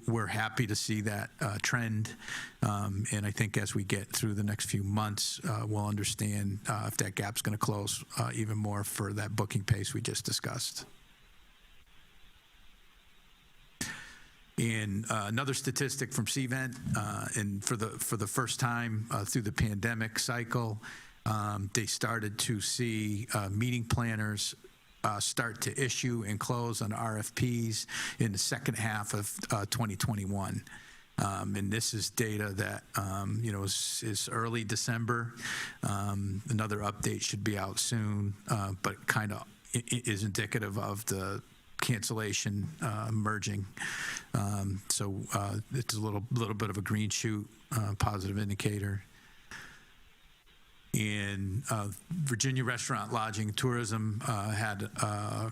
We're happy to see that trend, and I think as we get through the next few months, we'll understand if that gap's going to close even more for that booking pace we just discussed. And another statistic from Cvent, and for the first time through the pandemic cycle, they started to see meeting planners start to issue and close on RFPs in the second half of 2021. And this is data that, is early December. Another update should be out soon, but kind of is indicative of the cancellation merging. So it's a little bit of a green shoot, positive indicator. In Virginia Restaurant, Lodging, and Tourism had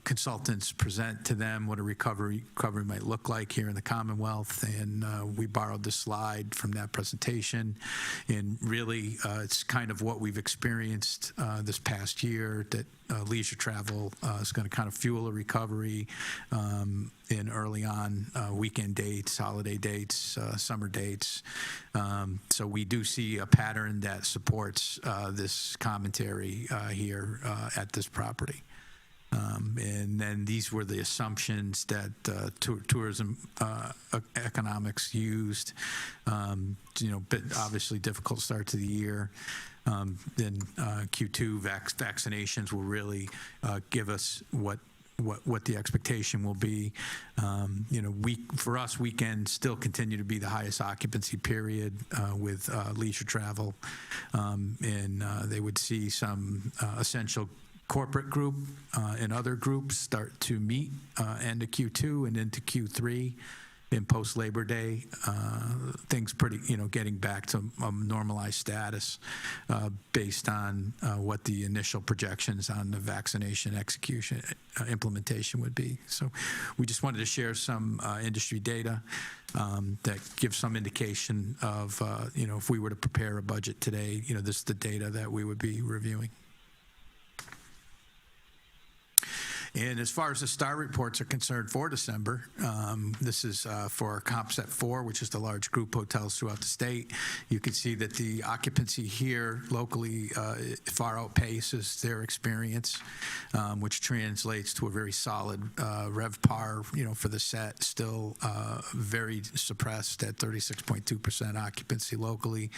consultants present to them what a recovery might look like here in the Commonwealth, and we borrowed this slide from that presentation. And really, it's kind of what we've experienced this past year, that leisure travel is going to kind of fuel a recovery in early on weekend dates, holiday dates, summer dates. So we do see a pattern that supports this commentary here at this property. And then these were the assumptions that tourism economics used. But obviously difficult start to the year. Then Q2 vaccinations will really give us what the expectation will be. For us, weekends still continue to be the highest occupancy period with leisure travel, and they would see some essential corporate group and other groups start to meet end of Q2 and into Q3. In post-Labor Day, things pretty, getting back to a normalized status based on what the initial projections on the vaccination execution implementation would be. So we just wanted to share some industry data that gives some indication of, if we were to prepare a budget today, this is the data that we would be reviewing. And as far as the STAR reports are concerned for December, this is for CompSet 4, which is the large group hotels throughout the state. You can see that the occupancy here locally far outpaces their experience, which translates to a very solid RevPAR, for the set, still very suppressed at 36.2% occupancy locally.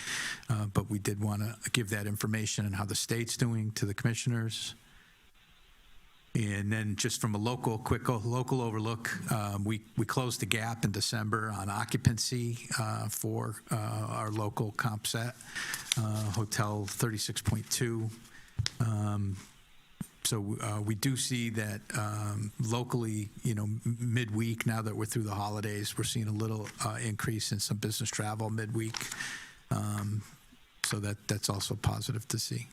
But we did want to give that information on how the state's doing to the commissioners. And then just from a quick local overlook, we closed the gap in December on occupancy for our local comp set, hotel 36.2. So we do see that locally, midweek, now that we're through the holidays, we're seeing a little increase in some business travel midweek. So that's also positive to see.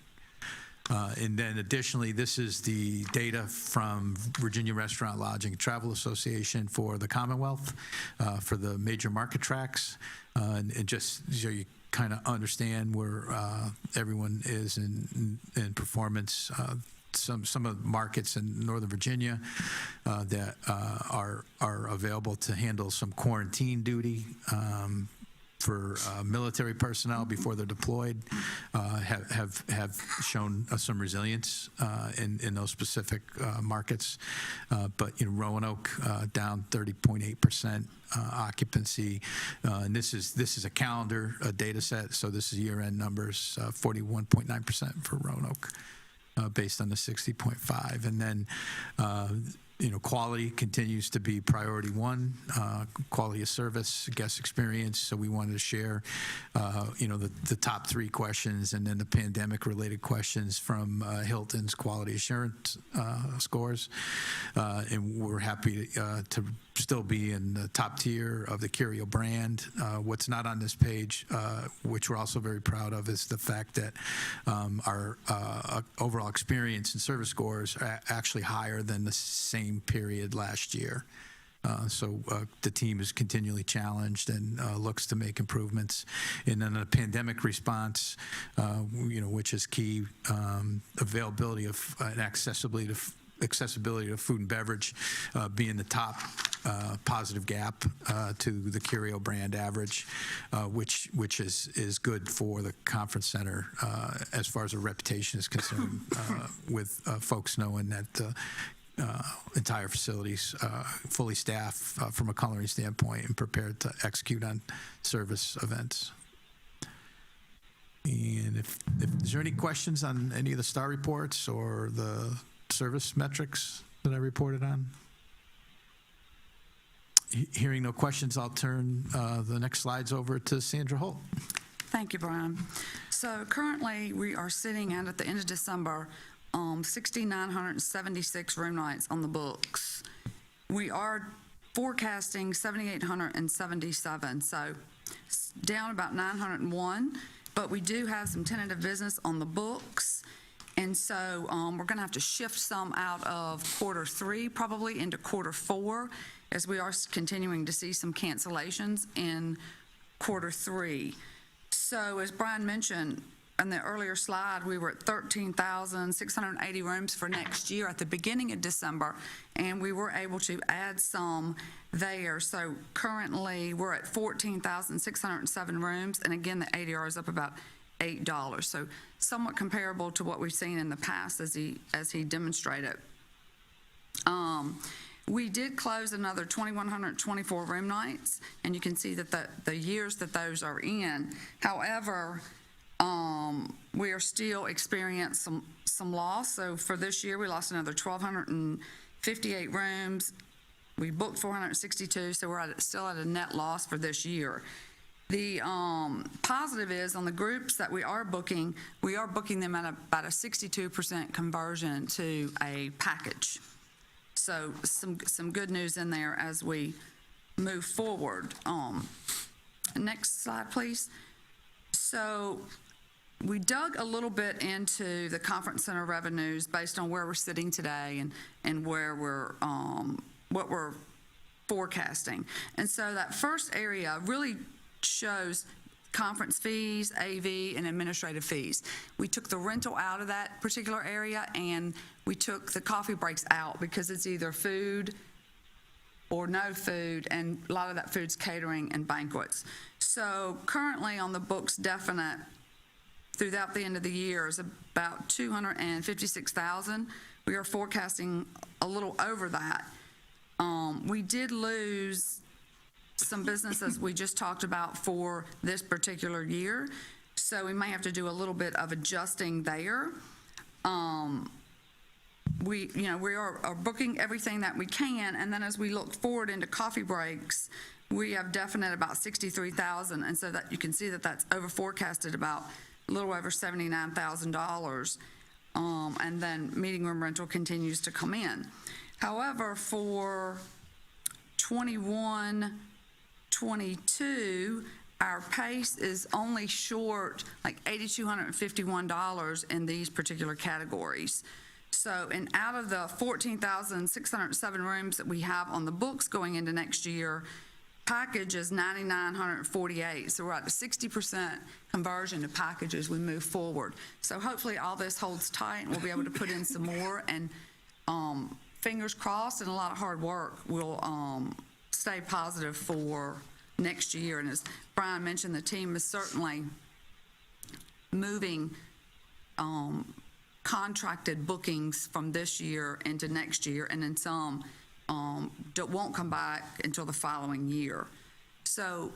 And then additionally, this is the data from Virginia Restaurant Lodging and Travel Association for the Commonwealth, for the major market tracks, and just so you kind of understand where everyone is in performance. Some of the markets in Northern Virginia that are available to handle some quarantine duty for military personnel before they're deployed have shown some resilience in those specific markets. But Roanoke down 30.8% occupancy, and this is a calendar data set, so this is year-end numbers, 41.9% for Roanoke. Based on the 60.5, and then quality continues to be priority one, quality of service, guest experience. So we wanted to share, the top three questions and then the pandemic-related questions from Hilton's quality assurance scores, and we're happy to still be in the top tier of the Curio brand. What's not on this page, which we're also very proud of, is the fact that our overall experience and service scores are actually higher than the same period last year. So the team is continually challenged and looks to make improvements. And then the pandemic response, which is key, availability of and accessibility to food and beverage being the top positive gap to the Curio brand average, which is good for the conference center as far as a reputation is concerned, with folks knowing that the entire facilities fully staffed from a culinary standpoint and prepared to execute on service events. And if is there any questions on any of the STAR reports or the service metrics that I reported on? Hearing no questions, I'll turn the next slides over to Sandra Holt. Thank you, Brian. So currently we are sitting at the end of December, 6,976 room nights on the books. We are forecasting 7,877, so down about 901, but we do have some tentative business on the books. And so we're going to have to shift some out of quarter 3 probably into quarter 4, as we are continuing to see some cancellations in quarter 3. So as Brian mentioned in the earlier slide, we were at 13,680 rooms for next year at the beginning of December, and we were able to add some there. So currently we're at 14,607 rooms, and again the ADR is up about $8, so somewhat comparable to what we've seen in the past as he demonstrated. We did close another 2,124 room nights, and you can see that the years that those are in. However, we are still experiencing some loss. So for this year, we lost another 1,258 rooms. We booked 462, so we're still at a net loss for this year. The positive is on the groups that we are booking them at about a 62% conversion to a package. So some good news in there as we move forward. Next slide, please. So we dug a little bit into the conference center revenues based on where we're sitting today and where we're what we're forecasting. And so that first area really shows conference fees, AV, and administrative fees. We took the rental out of that particular area, and we took the coffee breaks out because it's either food or no food, and a lot of that food's catering and banquets. So currently on the books definite throughout the end of the year is about 256,000. We are forecasting a little over that. We did lose some businesses we just talked about for this particular year, so we may have to do a little bit of adjusting there. We are booking everything that we can, and then as we look forward into coffee breaks, we have definite about 63,000, and so that you can see that that's over forecasted about a little over $79,000, and then meeting room rental continues to come in. However, for 21-22, our pace is only short like $8,251 in these particular categories. So, and out of the 14,607 rooms that we have on the books going into next year, package is 9,948. So we're at a 60% conversion to package as we move forward. So hopefully all this holds tight and we'll be able to put in some more, and fingers crossed and a lot of hard work will stay positive for next year. And as Brian mentioned, the team is certainly moving contracted bookings from this year into next year, and then some won't come back until the following year. So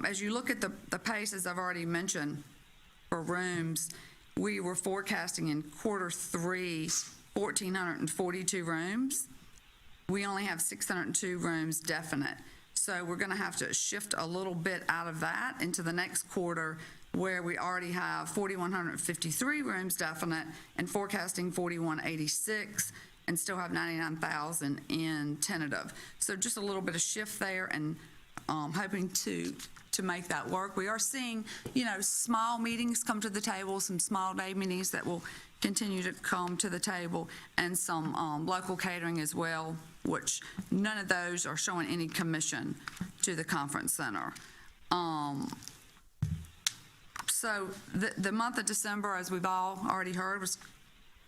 as you look at the pace, as I've already mentioned, for rooms, we were forecasting in quarter three 1,442 rooms. We only have 602 rooms definite. So we're going to have to shift a little bit out of that into the next quarter, where we already have 4,153 rooms definite and forecasting 4,186, and still have 99,000 in tentative. So just a little bit of shift there, and hoping to make that work. We are seeing, small meetings come to the table, some small day meetings that will continue to come to the table, and some local catering as well, which none of those are showing any commission to the conference center. So the month of December, as we've all already heard, was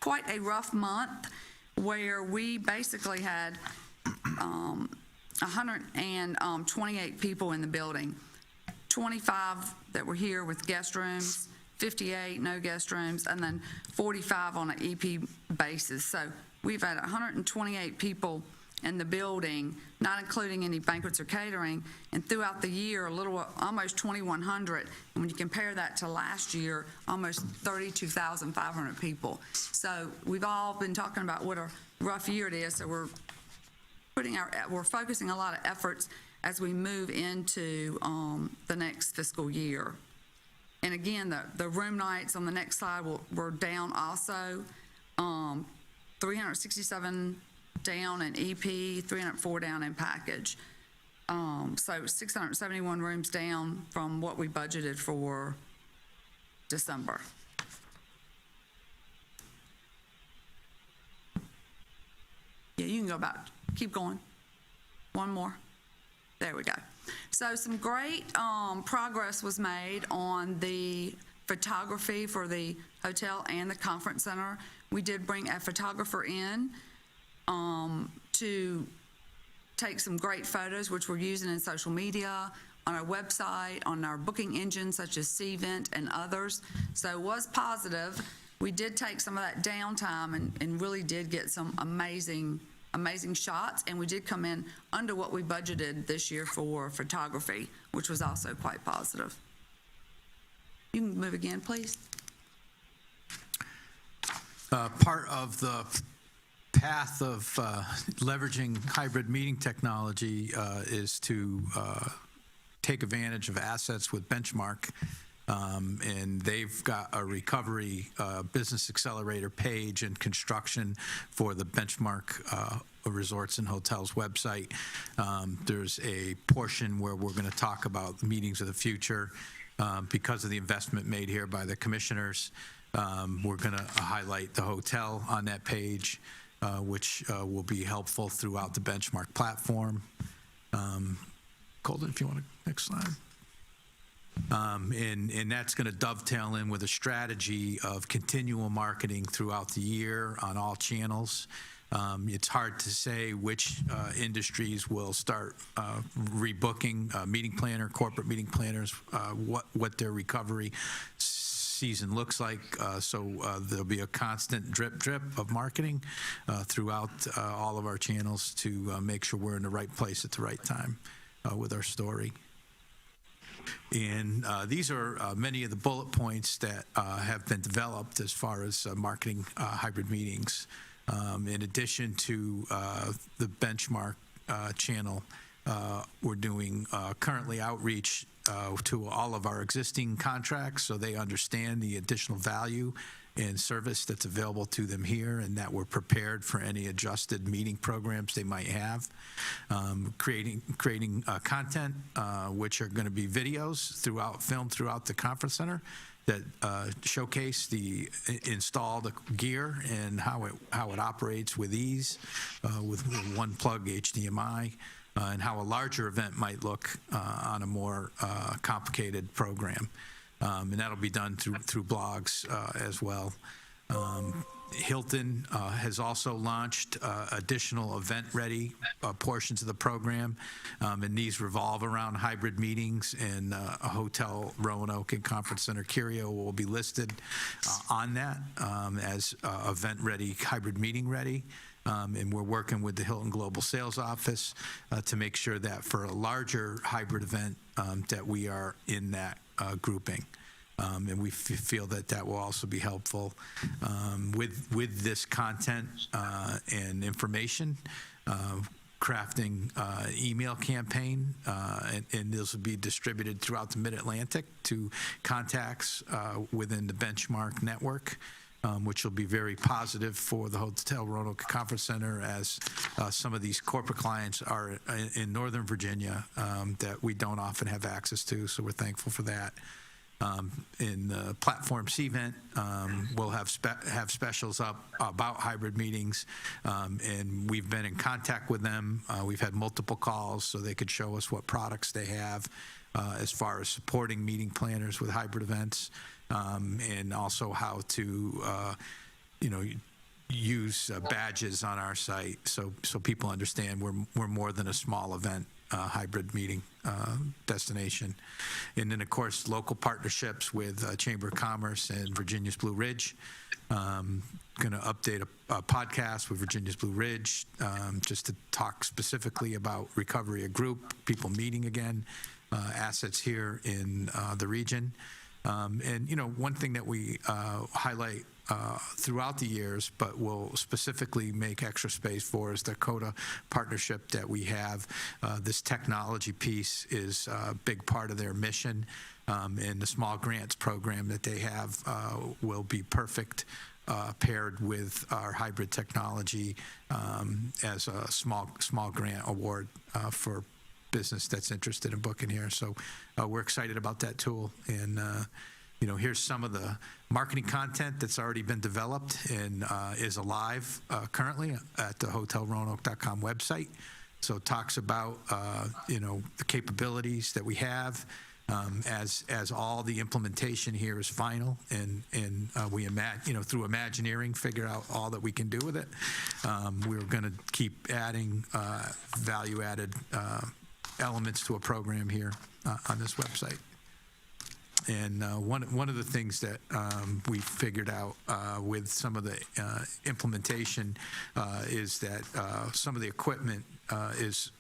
quite a rough month, where we basically had 128 people in the building, 25 that were here with guest rooms, 58 no guest rooms, and then 45 on an EP basis. So we've had 128 people in the building, not including any banquets or catering, and throughout the year, almost 2,100. And when you compare that to last year, almost 32,500 people. So we've all been talking about what a rough year it is. So we're focusing a lot of efforts as we move into the next fiscal year. And again, the room nights on the next slide were down also, 367 down in EP, 304 down in package. So 671 rooms down from what we budgeted for December. Yeah, you can go back. Keep going. One more. There we go. So some great progress was made on the photography for the hotel and the conference center. We did bring a photographer in to take some great photos, which we're using in social media, on our website, on our booking engines such as Cvent and others. So it was positive. We did take some of that downtime and really did get some amazing shots, and we did come in under what we budgeted this year for photography, which was also quite positive. You can move again, please. Part of the path of leveraging hybrid meeting technology is to take advantage of assets with Benchmark, and they've got a recovery business accelerator page and construction for the Benchmark Resorts and Hotels website. There's a portion where we're going to talk about the meetings of the future because of the investment made here by the commissioners. We're going to highlight the hotel on that page, which will be helpful throughout the Benchmark platform. Colton, if you want to, next slide. And that's going to dovetail in with a strategy of continual marketing throughout the year on all channels. It's hard to say which industries will start rebooking, meeting planner, corporate meeting planners, what their recovery season looks like. So there'll be a constant drip of marketing throughout all of our channels to make sure we're in the right place at the right time with our story. And these are many of the bullet points that have been developed as far as marketing hybrid meetings. In addition to the Benchmark channel, we're doing currently outreach to all of our existing contracts so they understand the additional value and service that's available to them here, and that we're prepared for any adjusted meeting programs they might have. Creating content, which are going to be videos filmed throughout the conference center that showcase the installed gear and how it operates with ease, with one plug HDMI, and how a larger event might look on a more complicated program. And that'll be done through blogs as well. Hilton has also launched additional event-ready portions of the program, and these revolve around hybrid meetings, and a hotel Roanoke and Conference Center Curio will be listed on that as event-ready, hybrid meeting-ready. And we're working with the Hilton Global Sales Office to make sure that for a larger hybrid event that we are in that grouping. And we feel that will also be helpful with this content and information. Crafting email campaign, and those will be distributed throughout the Mid-Atlantic to contacts within the Benchmark network. Which will be very positive for the Hotel Roanoke Conference Center, as some of these corporate clients are in Northern Virginia that we don't often have access to, so we're thankful for that. In the Platform C-Vent, we'll have specials up about hybrid meetings, and we've been in contact with them. We've had multiple calls so they could show us what products they have as far as supporting meeting planners with hybrid events. And also how to, use badges on our site so people understand we're more than a small event hybrid meeting destination. And then, of course, local partnerships with Chamber of Commerce and Virginia's Blue Ridge. Going to update a podcast with Virginia's Blue Ridge just to talk specifically about recovery of group, people meeting again, assets here in the region. And, one thing that we highlight throughout the years, but will specifically make extra space for is the CODA partnership that we have. This technology piece is a big part of their mission, and the small grants program that they have will be perfect paired with our hybrid technology as a small grant award for business that's interested in booking here. So we're excited about that tool. And, here's some of the marketing content that's already been developed and is alive currently at the hotelroanoke.com website. So it talks about, the capabilities that we have as all the implementation here is final, and we through Imagineering figure out all that we can do with it. We're going to keep adding value-added elements to a program here on this website. And one of the things that we figured out with some of the implementation is that some of the equipment is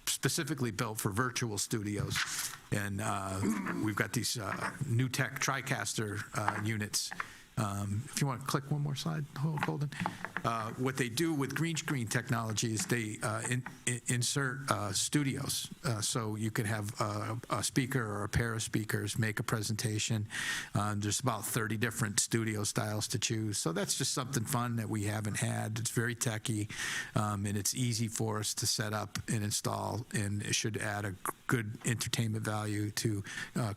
specifically built for virtual studios. And we've got these new tech TriCaster units. If you want to click one more slide, Holden. What they do with green screen technology is they insert studios. So you could have a speaker or a pair of speakers make a presentation. There's about 30 different studio styles to choose. So that's just something fun that we haven't had. It's very techy, and it's easy for us to set up and install, and it should add a good entertainment value to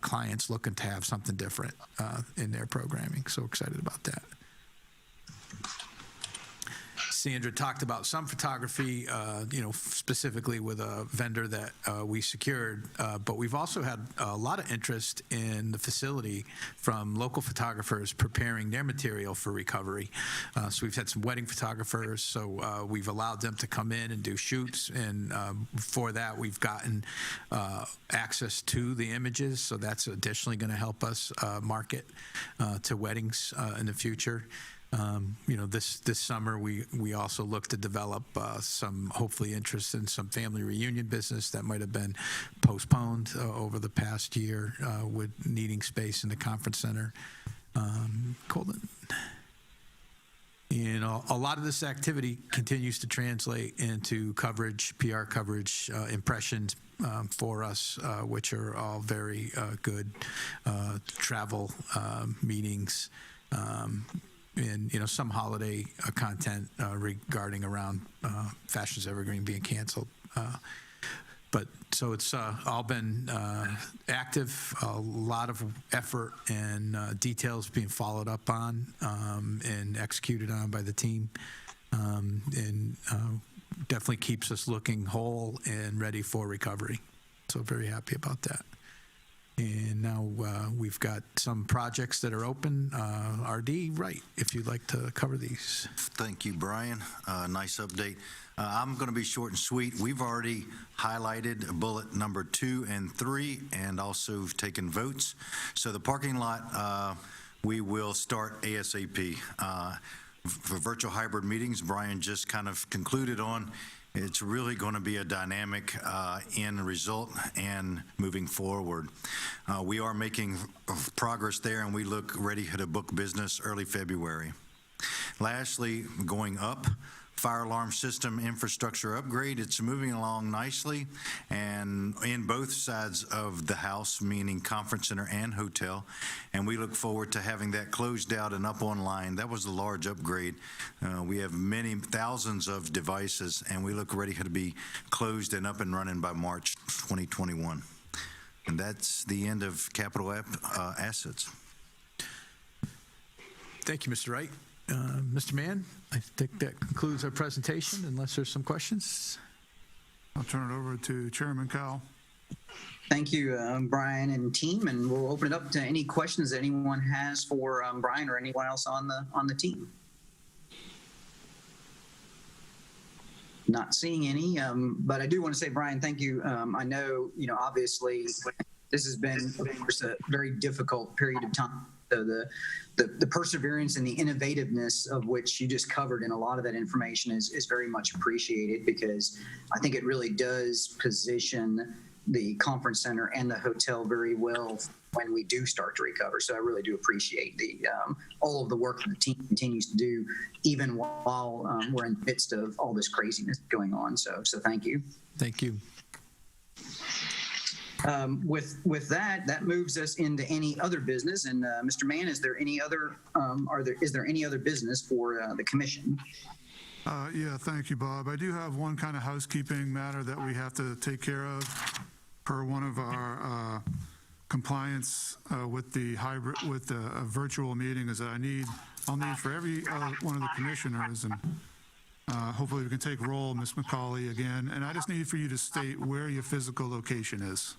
clients looking to have something different in their programming. So excited about that. Sandra talked about some photography, specifically with a vendor that we secured, but we've also had a lot of interest in the facility from local photographers preparing their material for recovery. So we've had some wedding photographers, so we've allowed them to come in and do shoots, and for that we've gotten access to the images, so that's additionally going to help us market to weddings in the future. This summer we also look to develop some hopefully interest in some family reunion business that might have been postponed over the past year with needing space in the conference center. Colton. And a lot of this activity continues to translate into coverage, PR coverage, impressions for us, which are all very good. Travel, meetings, and some holiday content regarding around Fashion's Evergreen being canceled. But so it's all been active, a lot of effort and details being followed up on and executed on by the team, and definitely keeps us looking whole and ready for recovery. So very happy about that. And now we've got some projects that are open. RD, right, if you'd like to cover these. Thank you, Brian. Nice update. I'm going to be short and sweet. We've already highlighted bullet number 2 and 3 and also taken votes. So the parking lot, we will start ASAP. For virtual hybrid meetings, Brian just kind of concluded on. It's really going to be a dynamic end result and moving forward. We are making progress there, and we look ready to book business early February. Lastly, going up, fire alarm system infrastructure upgrade. It's moving along nicely, and in both sides of the house, meaning conference center and hotel, and we look forward to having that closed out and up online. That was a large upgrade. We have many thousands of devices, and we look ready to be closed and up and running by March 2021. And that's the end of capital assets. Thank you, Mr. Wright. Mr. Mann, I think that concludes our presentation, unless there's some questions. I'll turn it over to Chairman Cowell. Thank you, Brian and team, and we'll open it up to any questions that anyone has for Brian or anyone else on the team. Not seeing any, but I do want to say, Brian, thank you. I know, obviously, this has been, of course, a very difficult period of time. So the perseverance and the innovativeness of which you just covered in a lot of that information is very much appreciated, because I think it really does position the conference center and the hotel very well when we do start to recover. So I really do appreciate all of the work that the team continues to do, even while we're in the midst of all this craziness going on. So thank you. Thank you. With that moves us into any other business. And Mr. Mann, is there any other is there any other business for the commission? Yeah, thank you, Bob. I do have one kind of housekeeping matter that we have to take care of per one of our compliance with the hybrid, with the virtual meeting, is that I'll need for every one of the commissioners, and hopefully we can take roll, Ms. McCauley again, and I just need for you to state where your physical location is.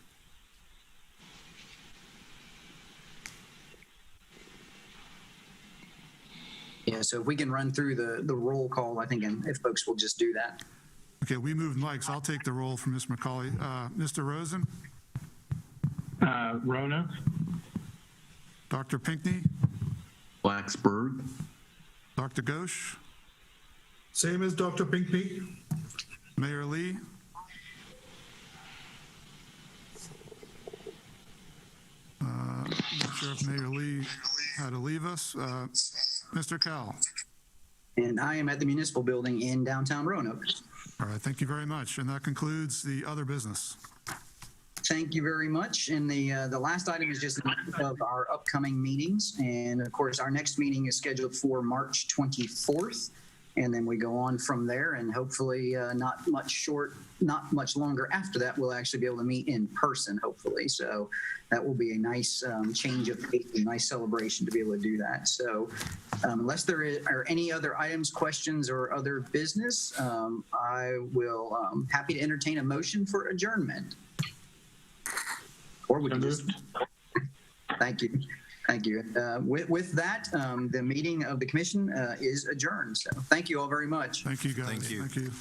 Yeah, so if we can run through the roll call, I think, and if folks will just do that. Okay, we moved mics. I'll take the roll from Ms. McCauley. Mr. Rosen? Roanoke. Dr. Pinckney? Blacksburg. Dr. Ghosh? Same as Dr. Pinckney. Mayor Lee? Not sure if Mayor Lee had to leave us. Mr. Cowell? And I am at the municipal building in downtown Roanoke. All right, thank you very much. And that concludes the other business. Thank you very much. And the last item is just of our upcoming meetings. And of course, our next meeting is scheduled for March 24th. And then we go on from there, and hopefully not much longer after that, we'll actually be able to meet in person, hopefully. So that will be a nice change of pace, a nice celebration to be able to do that. So unless there are any other items, questions, or other business, I will happy to entertain a motion for adjournment. Or we can just, thank you. Thank you. With that, the meeting of the commission is adjourned. So thank you all very much. Thank you, guys. Thank you. Thank you.